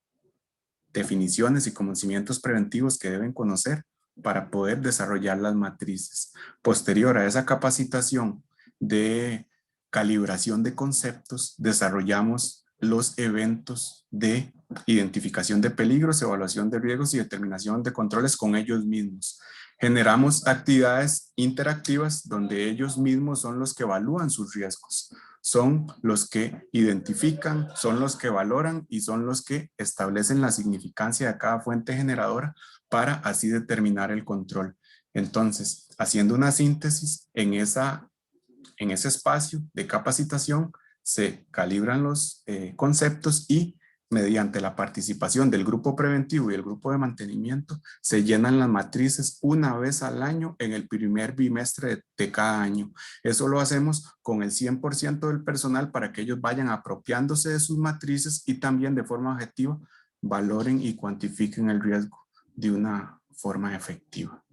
definiciones y conocimientos preventivos que deben conocer para poder desarrollar las matrices. Posterior a esa capacitación de calibración de conceptos, desarrollamos los eventos de identificación de peligros, evaluación de riesgos y determinación de controles con ellos mismos. Generamos actividades interactivas donde ellos mismos son los que evalúan sus riesgos, son los que identifican, son los que valoran y son los que establecen la significancia de cada fuente generadora para así determinar el control. Entonces, haciendo una síntesis, en ese espacio de capacitación se calibran los conceptos y mediante la participación del grupo preventivo y el grupo de mantenimiento se llenan las matrices una vez al año en el primer bimestre de cada año. Eso lo hacemos con el 100% del personal para que ellos vayan apropiándose de sus matrices y también de forma objetiva valoren y cuantifiquen el riesgo de una forma efectiva.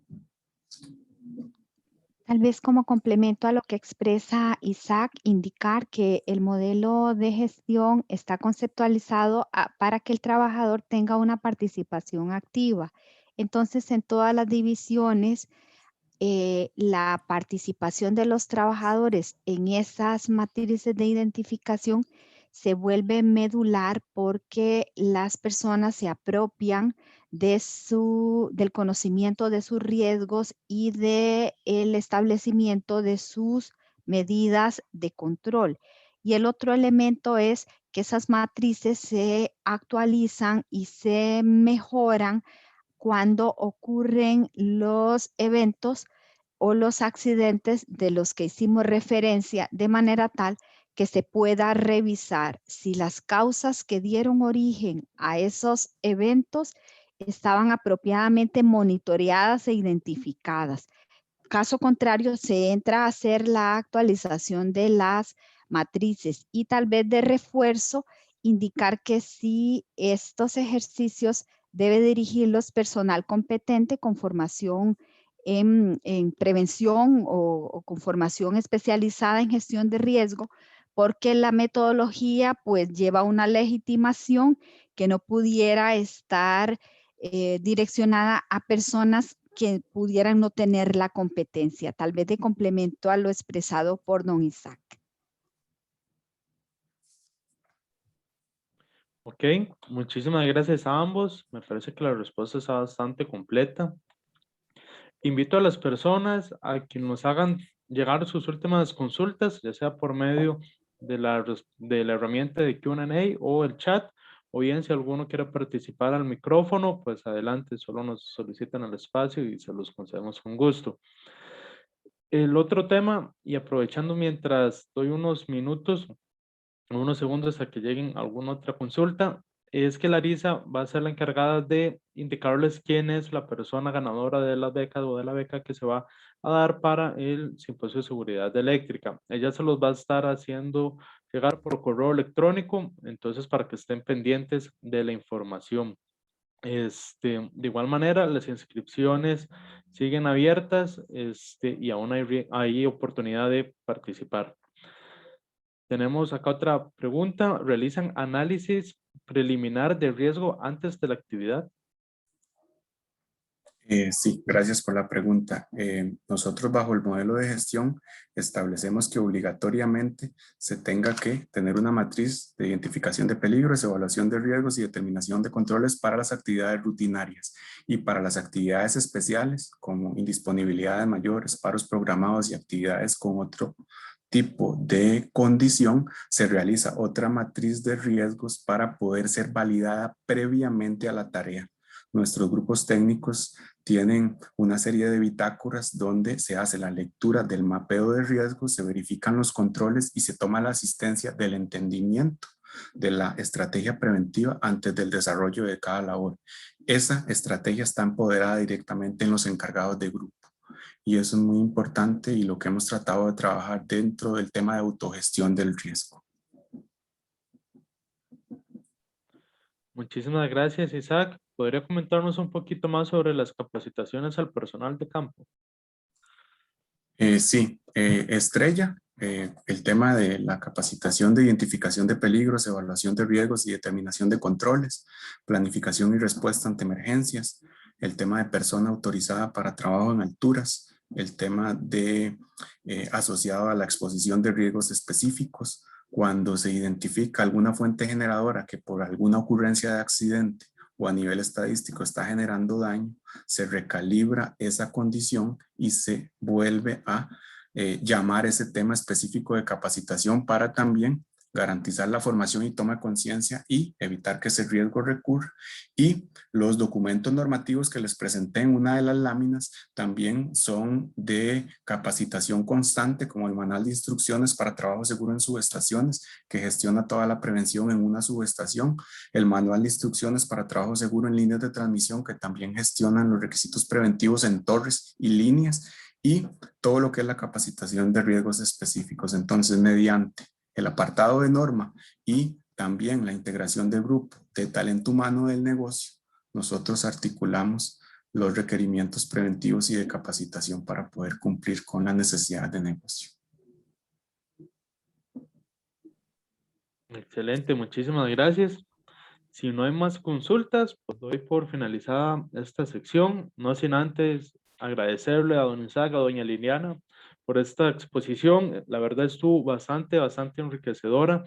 Tal vez como complemento a lo que expresa Isaac, indicar que el modelo de gestión está conceptualizado para que el trabajador tenga una participación activa. Entonces, en todas las divisiones, la participación de los trabajadores en esas matrices de identificación se vuelve medular porque las personas se apropian del conocimiento de sus riesgos y del establecimiento de sus medidas de control. Y el otro elemento es que esas matrices se actualizan y se mejoran cuando ocurren los eventos o los accidentes de los que hicimos referencia, de manera tal que se pueda revisar si las causas que dieron origen a esos eventos estaban apropiadamente monitoreadas e identificadas. Caso contrario, se entra a hacer la actualización de las matrices y tal vez de refuerzo, indicar que si estos ejercicios debe dirigirlos personal competente con formación en prevención o con formación especializada en gestión de riesgo, porque la metodología pues lleva una legitimación que no pudiera estar direccionada a personas que pudieran no tener la competencia, tal vez de complemento a lo expresado por don Isaac. Ok, muchísimas gracias a ambos. Me parece que la respuesta está bastante completa. Invito a las personas a que nos hagan llegar sus últimas consultas, ya sea por medio de la herramienta de Q&A o el chat, o bien si alguno quiere participar al micrófono, pues adelante, solo nos solicitan el espacio y se los concedemos con gusto. El otro tema, y aprovechando mientras doy unos minutos, unos segundos a que lleguen alguna otra consulta, es que Larisa va a ser la encargada de indicarles quién es la persona ganadora de la beca o de la beca que se va a dar para el Simposio de Seguridad Eléctrica. Ella se los va a estar haciendo llegar por correo electrónico, entonces para que estén pendientes de la información. De igual manera, las inscripciones siguen abiertas y aún hay oportunidad de participar. Tenemos acá otra pregunta. ¿Realizan análisis preliminar de riesgo antes de la actividad? Sí, gracias por la pregunta. Nosotros bajo el modelo de gestión establecemos que obligatoriamente se tenga que tener una matriz de identificación de peligros, evaluación de riesgos y determinación de controles para las actividades rutinarias y para las actividades especiales como indisponibilidades mayores, paros programados y actividades con otro tipo de condición, se realiza otra matriz de riesgos para poder ser validada previamente a la tarea. Nuestros grupos técnicos tienen una serie de bitácoras donde se hace la lectura del mapeo de riesgos, se verifican los controles y se toma la asistencia del entendimiento de la estrategia preventiva antes del desarrollo de cada labor. Esa estrategia está empoderada directamente en los encargados de grupo. Y eso es muy importante y lo que hemos tratado de trabajar dentro del tema de autogestión del riesgo. Muchísimas gracias, Isaac. ¿Podría comentarnos un poquito más sobre las capacitaciones al personal de campo? Sí, Estrella, el tema de la capacitación de identificación de peligros, evaluación de riesgos y determinación de controles, planificación y respuesta ante emergencias, el tema de persona autorizada para trabajo en alturas, el tema de asociado a la exposición de riesgos específicos, cuando se identifica alguna fuente generadora que por alguna ocurrencia de accidente o a nivel estadístico está generando daño, se recalibra esa condición y se vuelve a llamar ese tema específico de capacitación para también garantizar la formación y toma de conciencia y evitar que ese riesgo recurra. Y los documentos normativos que les presenté en una de las láminas también son de capacitación constante, como el manual de instrucciones para trabajo seguro en subestaciones, que gestiona toda la prevención en una subestación, el manual de instrucciones para trabajo seguro en líneas de transmisión, que también gestionan los requisitos preventivos en torres y líneas, y todo lo que es la capacitación de riesgos específicos. Entonces, mediante el apartado de norma y también la integración de grupo de talento humano del negocio, nosotros articulamos los requerimientos preventivos y de capacitación para poder cumplir con las necesidades de negocio. Excelente, muchísimas gracias. Si no hay más consultas, pues doy por finalizada esta sección, no sin antes agradecerle a don Isaac, a doña Liliana, por esta exposición. La verdad estuvo bastante enriquecedora.